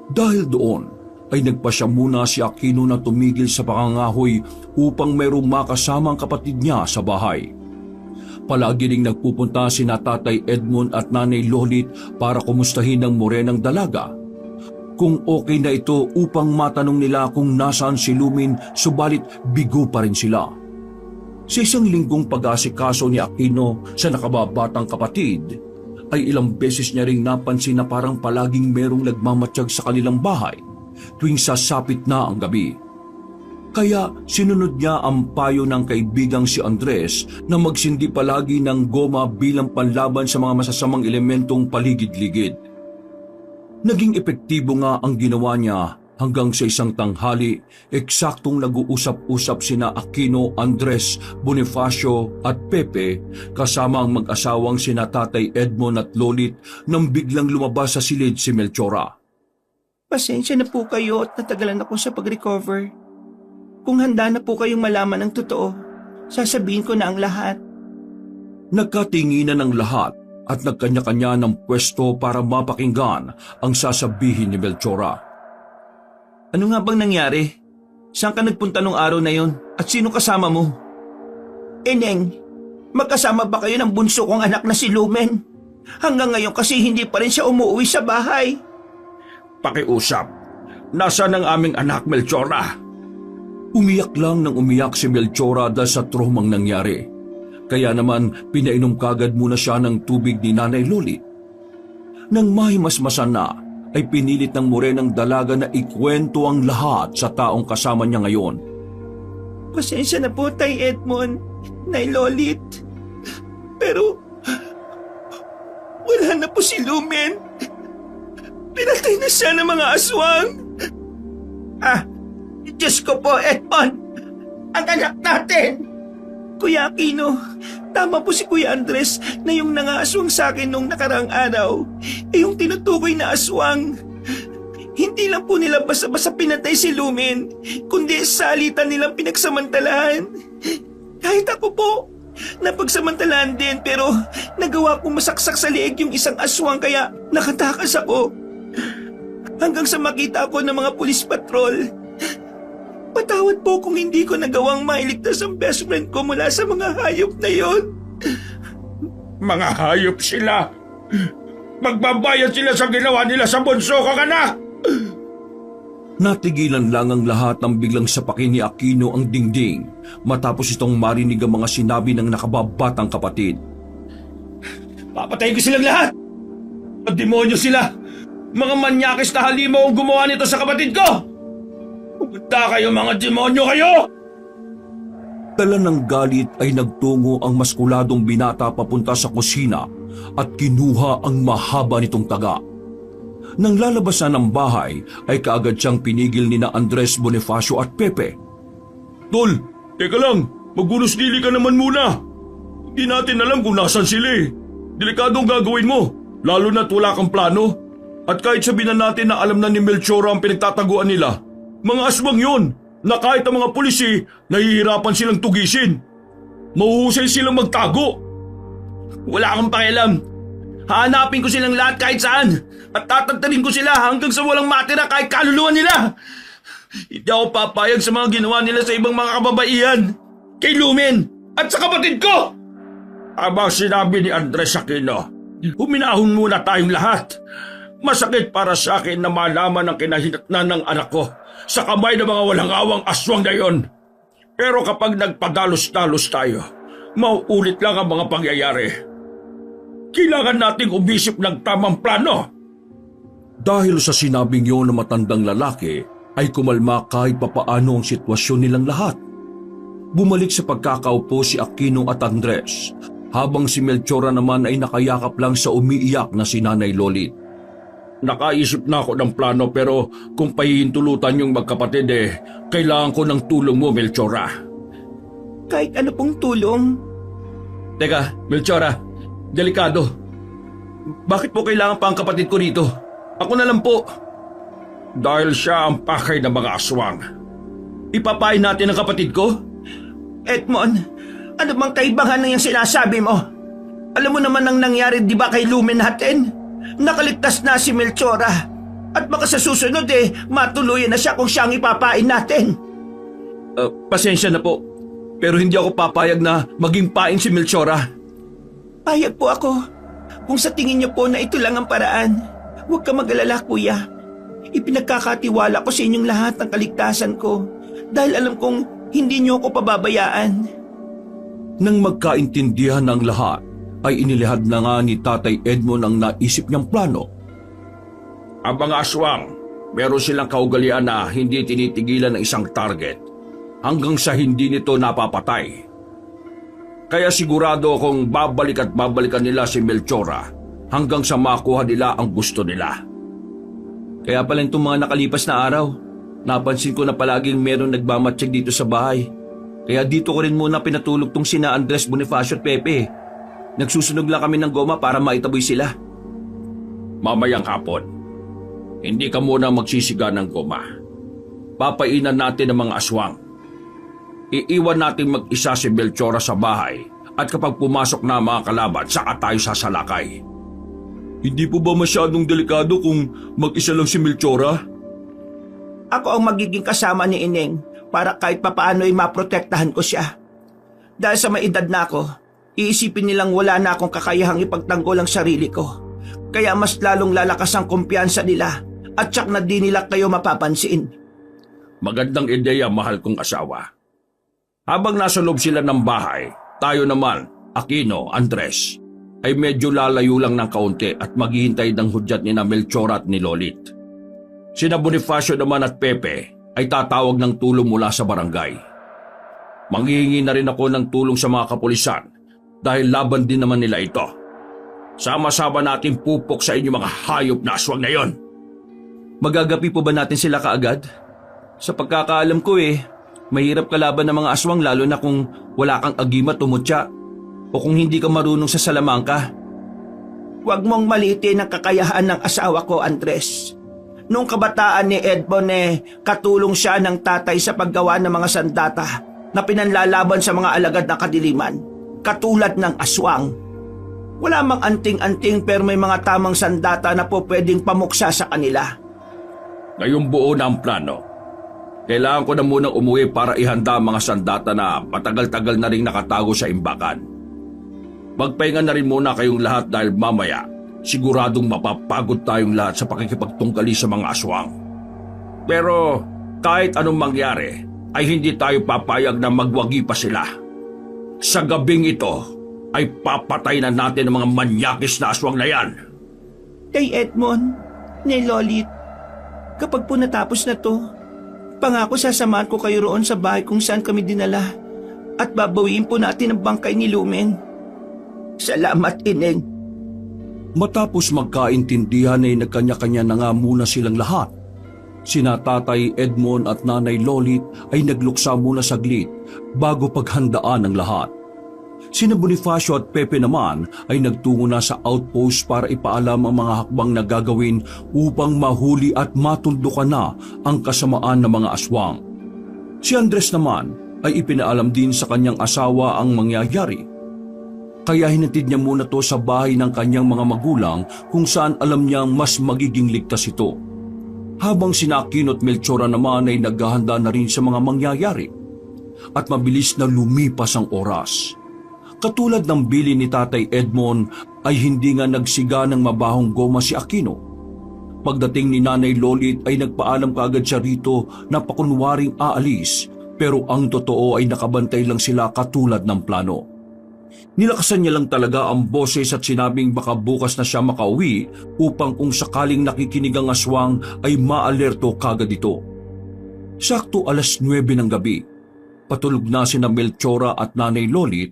Dahil doon, ay nagpasya muna si Aquino na tumigil sa pangangahoy upang mayroong makasamang kapatid niya sa bahay. Palagi ring nagpupunta sina Tatay Edmond at Nanay Lolit para kumustahin ang morenang dalaga. Kung okay na ito upang matanong nila kung nasaan si Lumin, subalit bigo pa rin sila. Sa isang linggong pag-asikaso ni Aquino sa nakababatang kapatid, ay ilang beses niya ring napansin na parang palaging merong nagmamatsyag sa kanilang bahay tuwing sasapit na ang gabi. Kaya sinunod niya ang payo ng kaibigang si Andres na magsindi palagi ng goma bilang panlaban sa mga masasamang elementong paligid-ligid. Naging epektibo nga ang ginawa niya hanggang sa isang tanghali, eksaktong nag-uusap-usap sina Aquino, Andres, Bonifacio at Pepe kasama ang mag-asawang sina Tatay Edmond at Lolit nang biglang lumabas sa silid si Melchora. Pasensya na po kayo at natagalan ako sa pag-recover. Kung handa na po kayong malaman ang totoo, sasabihin ko na ang lahat. Nagkatinginan ang lahat at nagkanya-kanya ng pwesto para mapakinggan ang sasabihin ni Melchora. Ano nga bang nangyari? Saan ka nagpunta nung araw na yon? At sino kasama mo? Neng, magkasama ba kayo ng bunso kong anak na si Lumen? Hanggang ngayon kasi hindi pa rin siya umuwi sa bahay. Pakiusap, nasaan ang aming anak, Melchora? Umiyak lang nang umiyak si Melchora dahil sa tromang nangyari. Kaya naman pinainom kagad muna siya ng tubig ni Nanay Lolit. Nang mahimasmasan na, ay pinilit ng morenang dalaga na ikwento ang lahat sa taong kasama niya ngayon. Pasensya na po, Tay Edmond, Nay Lolit. Pero, wala na po si Lumen. Pinatay na siya ng mga aswang. Diyos ko po, Edmond. Ang anak natin. Kuya Aquino, tama po si Kuya Andres na yung nangaaswang sa akin nung nakaraang araw, yung tinutukoy na aswang. Hindi lang po nila basta-basta pinatay si Lumen, kundi salitan nilang pinagsamantalahan. Kahit ako po, napagsamantalahan din pero nagawa kong masaksak sa liig yung isang aswang kaya nakatakas ako. Hanggang sa makita ako ng mga pulis patrol. Patawad po kung hindi ko nagawang mailigtas ang best friend ko mula sa mga hayop na yon. Mga hayop sila. Magbabayad sila sa ginawa nila sa bunso kong anak. Natigilan lang ang lahat ng biglang sapakin ni Aquino ang dingding matapos itong marinig ang mga sinabi ng nakababatang kapatid. Papatayin ko silang lahat! At demonyo sila! Mga manyakis na halimaw ang gumawa nito sa kapatid ko! Pumunta kayo mga demonyo kayo! Dala ng galit ay nagtungo ang maskuladong binata papunta sa kusina at kinuha ang mahaba nitong taga. Nang lalabas na ng bahay ay kaagad siyang pinigil ni na Andres Bonifacio at Pepe. Tol, teka lang, magbunos dili ka naman muna. Hindi natin alam kung nasan sila eh. Delikadong gagawin mo, lalo na't wala kang plano. At kahit sabihin na natin na alam na ni Melchora ang pinagtataguan nila, mga aswang yun, na kahit ang mga pulisi, nahihirapan silang tugisin. Mahuhusay silang magtago. Wala kang pakialam. Hahanapin ko silang lahat kahit saan at tatantarin ko sila hanggang sa walang matira kahit kaluluwa nila. Hindi ako papayag sa mga ginawa nila sa ibang mga kababaihan. Kay Lumen at sa kapatid ko! Aba sinabi ni Andres Aquino, huminahon muna tayong lahat. Masakit para sa akin na malaman ang kinahinatnan ng anak ko sa kamay ng mga walang awang aswang na yon. Pero kapag nagpadalos-dalos tayo, mauulit lang ang mga pangyayari. Kailangan nating umisip ng tamang plano. Dahil sa sinabing yun ng matandang lalaki, ay kumalma kahit papaano ang sitwasyon nilang lahat. Bumalik sa pagkakaupo si Aquino at Andres, habang si Melchora naman ay nakayakap lang sa umiiyak na si Nanay Lolit. Nakaisip na ako ng plano pero kung pahihintulutan yung magkapatid kailangan ko ng tulong mo, Melchora. Kahit ano pong tulong. Teka, Melchora, delikado. Bakit po kailangan pa ang kapatid ko rito? Ako na lang po. Dahil siya ang pakay ng mga aswang. Ipapain natin ang kapatid ko? Edmond, ano bang kaibahan na yung sinasabi mo? Alam mo naman ang nangyari di ba kay Lumen natin? Nakaligtas na si Melchora. At baka sa susunod matuluyan na siya kung siya ang ipapain natin. Pasensya na po. Pero hindi ako papayag na maging pain si Melchora. Payag po ako. Kung sa tingin niyo po na ito lang ang paraan, huwag ka mag-alala, kuya. Ipinagkakatiwala ko sa inyong lahat ang kaligtasan ko dahil alam kong hindi niyo ako pababayaan. Nang magkaintindihan ng lahat, ay inilihad na nga ni Tatay Edmond ang naisip niyang plano. Ang mga aswang, meron silang kaugalian na hindi tinitigilan ng isang target hanggang sa hindi nito napapatay. Kaya sigurado akong babalik at babalikan nila si Melchora hanggang sa makuha nila ang gusto nila. Kaya pala itong mga nakalipas na araw, napansin ko na palaging meron nagmamatsyag dito sa bahay. Kaya dito ko rin muna pinatulog tong sina Andres Bonifacio at Pepe. Nagsusunog lang kami ng goma para maitaboy sila. Mamayang hapon, hindi ka muna magsisiga ng goma. Papainan natin ang mga aswang. Iiwan natin mag-isa si Melchora sa bahay at kapag pumasok na ang mga kalaban, saka tayo sasalakay. Hindi po ba masyadong delikado kung mag-isa lang si Melchora? Ako ang magiging kasama ni Ineng para kahit papaano ay maprotektahan ko siya. Dahil sa may edad na ako, iisipin nilang wala na akong kakayahang ipagtanggol ang sarili ko. Kaya mas lalong lalakas ang kumpiyansa nila at tsak na di nila kayo mapapansin. Magandang ideya, mahal kong asawa. Habang nasa loob sila ng bahay, tayo naman, Aquino, Andres, ay medyo lalayo lang ng kaunti at maghihintay ng hudyat ni na Melchora at ni Lolit. Sina Bonifacio naman at Pepe ay tatawag ng tulong mula sa barangay. Manghihingi na rin ako ng tulong sa mga kapulisan dahil laban din naman nila ito. Sama-sama natin pupok sa inyo mga hayop na aswang na yon. Magagapi po ba natin sila kaagad? Sa pagkakaalam ko mahirap kalaban ng mga aswang lalo na kung wala kang agimat o mutya o kung hindi ka marunong sa salamangka. Huwag mong maliitin ang kakayahan ng asawa ko, Andres. Noong kabataan ni Edmond katulong siya ng tatay sa paggawa ng mga sandata na pinanlalaban sa mga alagad na kadiliman, katulad ng aswang. Wala mang anting-anting pero may mga tamang sandata na po pwedeng pamuksa sa kanila. Ngayong buo na ang plano. Kailangan ko na munang umuwi para ihanda ang mga sandata na matagal-tagal na rin nakatago sa imbakan. Magpahinga na rin muna kayong lahat dahil mamaya siguradong mapapagod tayong lahat sa pakikipagtunggali sa mga aswang. Pero kahit anong mangyari ay hindi tayo papayag na magwagi pa sila. Sa gabing ito ay papatay na natin ang mga manyakis na aswang na yan. Kay Edmond, ni Lolit, kapag po natapos na to, pangako sasamahan ko kayo roon sa bahay kung saan kami dinala at babawiin po natin ang bangkay ni Lumen. Salamat, Ineng. Matapos magkaintindihan ay nagkanya-kanya na nga muna silang lahat. Sina Tatay Edmond at Nanay Lolit ay nagluksa muna saglit bago paghandaan ang lahat. Sina Bonifacio at Pepe naman ay nagtungo na sa outpost para ipaalam ang mga hakbang na gagawin upang mahuli at matuldukan na ang kasamaan ng mga aswang. Si Andres naman ay ipinaalam din sa kanyang asawa ang mangyayari. Kaya hinatid niya muna to sa bahay ng kanyang mga magulang kung saan alam niyang mas magiging ligtas ito. Habang sina Aquino at Melchora naman ay naghahanda na rin sa mga mangyayari. At mabilis na lumipas ang oras. Katulad ng bili ni Tatay Edmond ay hindi nga nagsiga ng mabahong goma si Aquino. Pagdating ni Nanay Lolit ay nagpaalam kaagad siya rito na pakunwaring aalis pero ang totoo ay nakabantay lang sila katulad ng plano. Nilakasan niya lang talaga ang boses at sinabing baka bukas na siya makauwi upang kung sakaling nakikinig ang aswang ay maalerto kagad ito. Sakto 9:00 ng gabi, patulog na sina Melchora at Nanay Lolit.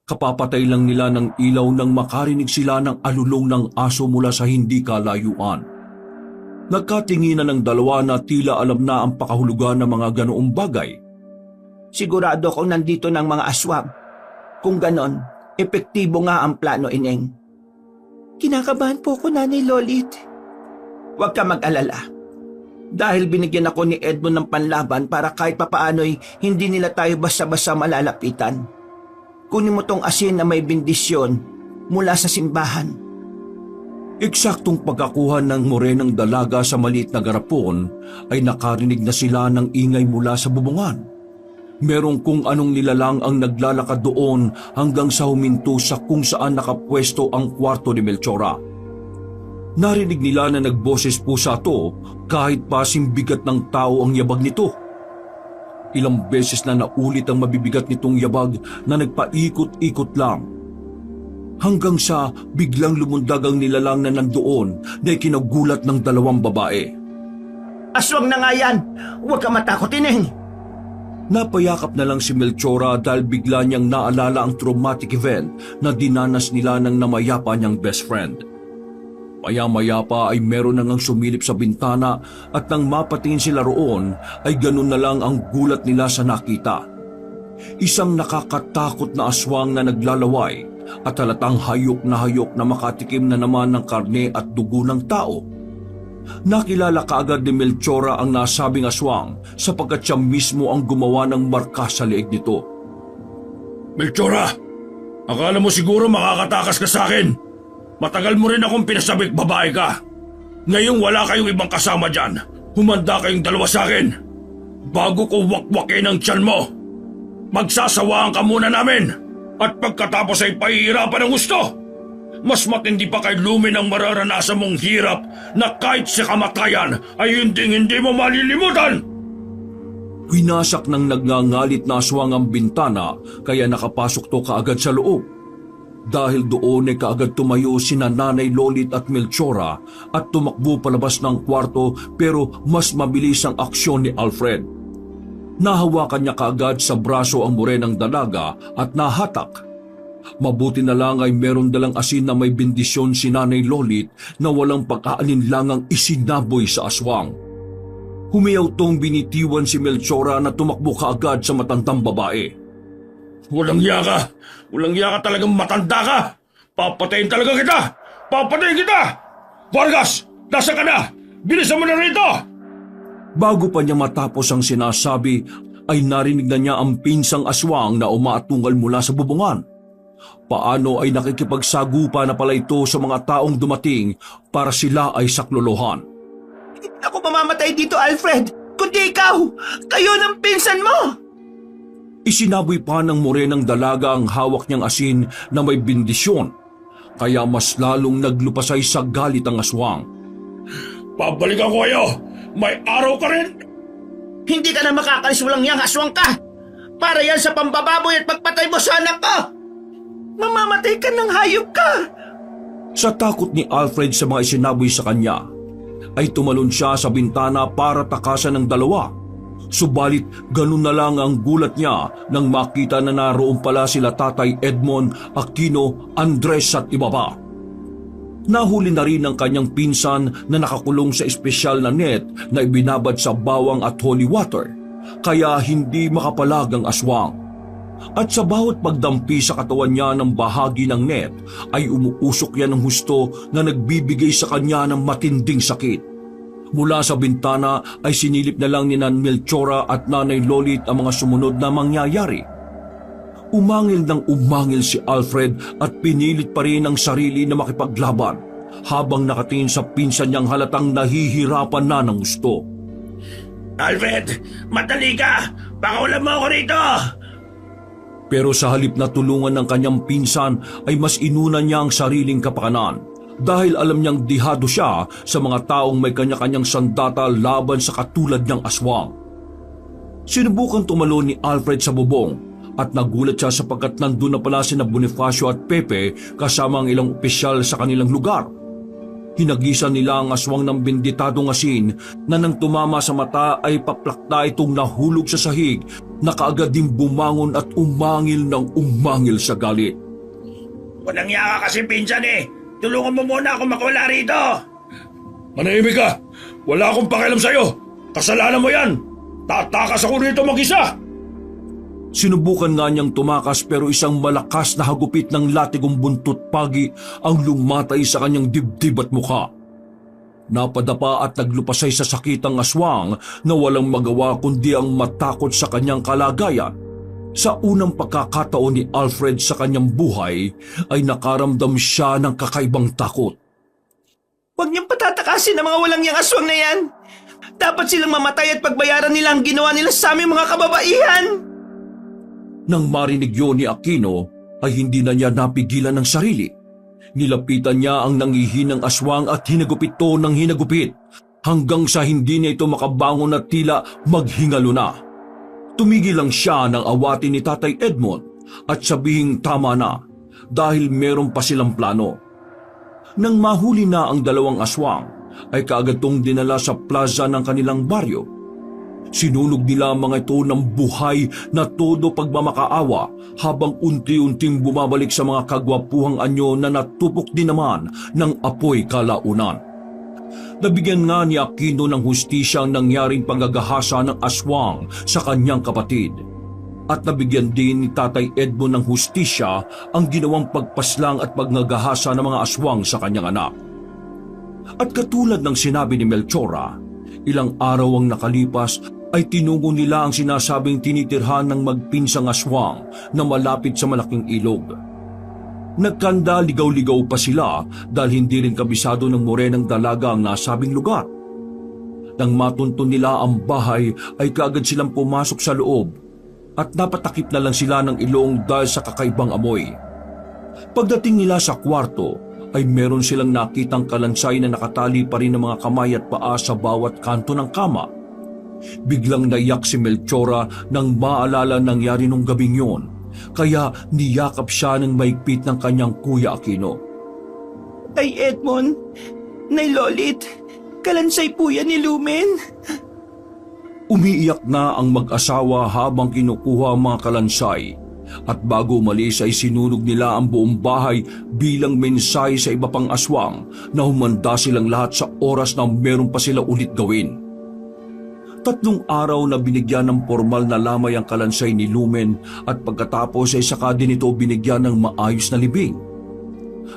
Kapapatay lang nila ng ilaw nang makarinig sila ng alulong ng aso mula sa hindi kalayuan. Nagkatinginan ng dalawa na tila alam na ang pakahulugan ng mga ganoong bagay. Sigurado akong nandito ng mga aswang. Kung ganon, epektibo nga ang plano, Ineng. Kinakabahan po ko, Nanay Lolit. Huwag ka mag-alala. Dahil binigyan ako ni Edmond ng panlaban para kahit papaano'y hindi nila tayo basta-basta malalapitan. Kunin mo tong asin na may bendisyon mula sa simbahan. Eksaktong pagkakuha ng morenang dalaga sa maliit na garapon ay nakarinig na sila ng ingay mula sa bubungan. Merong kung anong nilalang ang naglalakad doon hanggang sa huminto sa kung saan nakapwesto ang kwarto ni Melchora. Narinig nila na nagboses pusa to kahit pa simbigat ng tao ang yabag nito. Ilang beses na naulit ang mabibigat nitong yabag na nagpaikot-ikot lang. Hanggang sa biglang lumundag ang nilalang na nandoon na ikinagulat ng dalawang babae. Aswang na nga yan! Huwag ka matakot, Ineng! Napayakap na lang si Melchora dahil bigla niyang naalala ang traumatic event na dinanas nila ng namayapa niyang best friend. Maya-maya pa ay meron na ngang sumilip sa bintana at nang mapatingin sila roon ay ganun na lang ang gulat nila sa nakita. Isang nakakatakot na aswang na naglalaway at halatang hayok na makatikim na naman ng karne at dugo ng tao. Nakilala kaagad ni Melchora ang nasabing aswang sapagkat siya mismo ang gumawa ng marka sa leeg nito. Melchora, akala mo siguro makakatakas ka sa akin? Matagal mo rin akong pinasabik babae ka. Ngayong wala kayong ibang kasama dyan, humanda kayong dalawa sa akin. Bago ko wakwakin ang tiyan mo, magsasawaan ka muna namin at pagkatapos ay pahihirapan ng gusto. Mas matindi pa kay Lumen ang mararanasan mong hirap na kahit sa kamatayan ay hindi mo malilimutan. Winasak ng nagngangalit na aswang ang bintana kaya nakapasok to kaagad sa loob. Dahil doon ay kaagad tumayo sina Nanay Lolit at Melchora at tumakbo palabas ng kwarto pero mas mabilis ang aksyon ni Alfred. Nahawakan niya kaagad sa braso ang morenang dalaga at nahatak. Mabuti na lang ay meron dalang asin na may bendisyon si Nanay Lolit na walang pag-aalinlangang isinaboy sa aswang. Humiyaw tong binitiwan si Melchora na tumakbo kaagad sa matandang babae. Walang yaka! Walang yaka talagang matanda ka! Papatayin talaga kita! Papatayin kita! Vargas! Nasa ka na? Bilisan mo na rito! Bago pa niya matapos ang sinasabi, ay narinig na niya ang pinsang aswang na umaatungal mula sa bubungan. Paano ay nakikipagsagupa na pala ito sa mga taong dumating para sila ay saklolohan. Hindi ako mamamatay dito, Alfred! Kundi ikaw! Kayo ng pinsan mo! Isinaboy pa ng morenang dalaga ang hawak niyang asin na may bendisyon, kaya mas lalong naglupasay sa galit ang aswang. Pabalikan ko kayo! May araw ka rin! Hindi ka na makakalis, walang yang aswang ka! Para yan sa pambababoy at pagpatay mo sa anak ko! Mamamatay ka ng hayop ka! Sa takot ni Alfred sa mga isinaboy sa kanya, ay tumalon siya sa bintana para takasan ng dalawa. Subalit ganun na lang ang gulat niya nang makita na naroon pala sila Tatay Edmond, Aquino, Andres at iba pa. Nahuli na rin ang kanyang pinsan na nakakulong sa espesyal na net na ibinabad sa bawang at holy water, kaya hindi makapalag ang aswang. At sa bawat pagdampi sa katawan niya ng bahagi ng net ay umuusok yan ng husto na nagbibigay sa kanya ng matinding sakit. Mula sa bintana ay sinilip na lang ni Nan Melchora at Nanay Lolit ang mga sumunod na mangyayari. Umangil ng umangil si Alfred at pinilit pa rin ang sarili na makipaglaban habang nakatingin sa pinsan niyang halatang nahihirapan na ng gusto. Alfred, matali ka! Pakaulan mo ako rito! Pero sa halip na tulungan ng kanyang pinsan ay mas inuna niya ang sariling kapakanan dahil alam niyang dihado siya sa mga taong may kanya-kanyang sandata laban sa katulad niyang aswang. Sinubukan tumalon ni Alfred sa bubong at nagulat siya sapagkat nandun na pala sina Bonifacio at Pepe kasama ang ilang opisyal sa kanilang lugar. Hinagisan nila ang aswang ng benditadong asin na nang tumama sa mata ay paplakta itong nahulog sa sahig na kaagad ding bumangon at umangil ng umangil sa galit. Walang yaka kasi pinsan eh! Tulungan mo muna ako makawala rito! Manahimik ka! Wala akong pakialam sa'yo! Kasalanan mo yan! Tatakas ako rito mag-isa! Sinubukan nga niyang tumakas pero isang malakas na hagupit ng latigong buntot pagi ang lumatay sa kanyang dibdib at mukha. Napadapa at naglupasay sa sakit ang aswang na walang magawa kundi ang matakot sa kanyang kalagayan. Sa unang pagkakataon ni Alfred sa kanyang buhay ay nakaramdam siya ng kakaibang takot. Huwag niyong patatakasin ang mga walang yang aswang na yan! Dapat silang mamatay at pagbayaran nila ang ginawa nila sa aming mga kababaihan! Nang marinig yun ni Aquino ay hindi na niya napigilan ng sarili. Nilapitan niya ang nangihinang aswang at hinagupit ito ng hinagupit hanggang sa hindi niya ito makabangon at tila maghingalo na. Tumigil lang siya ng awatin ni Tatay Edmond at sabihing tama na dahil meron pa silang plano. Nang mahuli na ang dalawang aswang ay kaagad tong dinala sa plaza ng kanilang baryo. Sinunog nila ang mga ito ng buhay na todo pagmamakaawa habang unti-unting bumabalik sa mga kagwapuhang anyo na natupok din naman ng apoy kalaunan. Nabigyan nga ni Aquino ng hustisya ang nangyaring panggagahasa ng aswang sa kanyang kapatid. At nabigyan din ni Tatay Edmond ng hustisya ang ginawang pagpaslang at pagnagahasa ng mga aswang sa kanyang anak. At katulad ng sinabi ni Melchora, ilang araw ang nakalipas ay tinungo nila ang sinasabing tinitirhan ng magpinsang aswang na malapit sa malaking ilog. Nagkanda ligaw-ligaw pa sila dahil hindi rin kabisado ng morenang dalaga ang nasabing lugar. Nang matunton nila ang bahay ay kaagad silang pumasok sa loob at napatakip na lang sila ng ilong dahil sa kakaibang amoy. Pagdating nila sa kwarto ay meron silang nakitang kalansay na nakatali pa rin ng mga kamay at paa sa bawat kanto ng kama. Biglang naiyak si Melchora nang maalala nangyari nung gabing yon, kaya niyakap siya ng maigpit ng kanyang kuya Aquino. Tay Edmond, Nay Lolit, kalansay po yan ni Lumen. Umiiyak na ang mag-asawa habang kinukuha ang mga kalansay at bago umalis ay sinunog nila ang buong bahay bilang mensahe sa iba pang aswang na humanda silang lahat sa oras na meron pa sila ulit gawin. 3 araw na binigyan ng formal na lamay ang kalansay ni Lumen at pagkatapos ay saka din ito binigyan ng maayos na libing.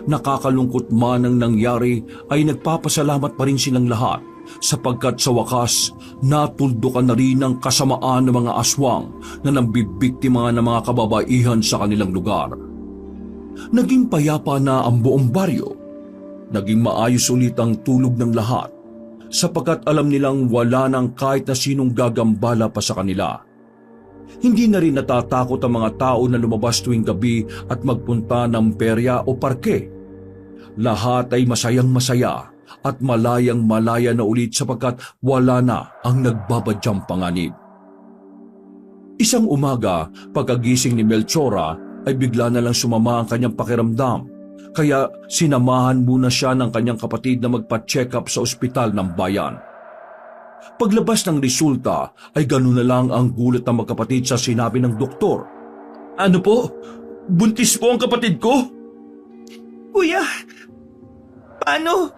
Nakakalungkot man ang nangyari ay nagpapasalamat pa rin silang lahat sapagkat sa wakas natuldukan na rin ang kasamaan ng mga aswang na nambibiktima ng mga kababaihan sa kanilang lugar. Naging payapa na ang buong baryo. Naging maayos ulit ang tulog ng lahat sapagkat alam nilang wala nang kahit na sinong gagambala pa sa kanila. Hindi na rin natatakot ang mga tao na lumabas tuwing gabi at magpunta ng perya o parke. Lahat ay masayang masaya at malayang malaya na ulit sapagkat wala na ang nagbabadyang panganib. Isang umaga, pagkagising ni Melchora ay bigla na lang sumama ang kanyang pakiramdam. Kaya sinamahan muna siya ng kanyang kapatid na magpa-check up sa ospital ng bayan. Paglabas ng resulta ay ganoon na lang ang gulat ng magkapatid sa sinabi ng doktor. Ano po? Buntis po ang kapatid ko? Kuya, paano?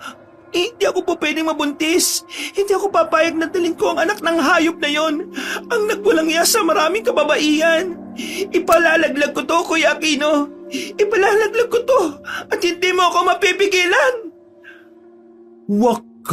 Hindi ako po pwedeng mabuntis. Hindi ako papayag na dalhin ko ang anak ng hayop na yon. Ang nagwalang iya sa maraming kababaihan. Ipalalaglag ko to, Kuya Aquino. Ipalalaglag ko to at hindi mo ako mapipigilan. Wakas!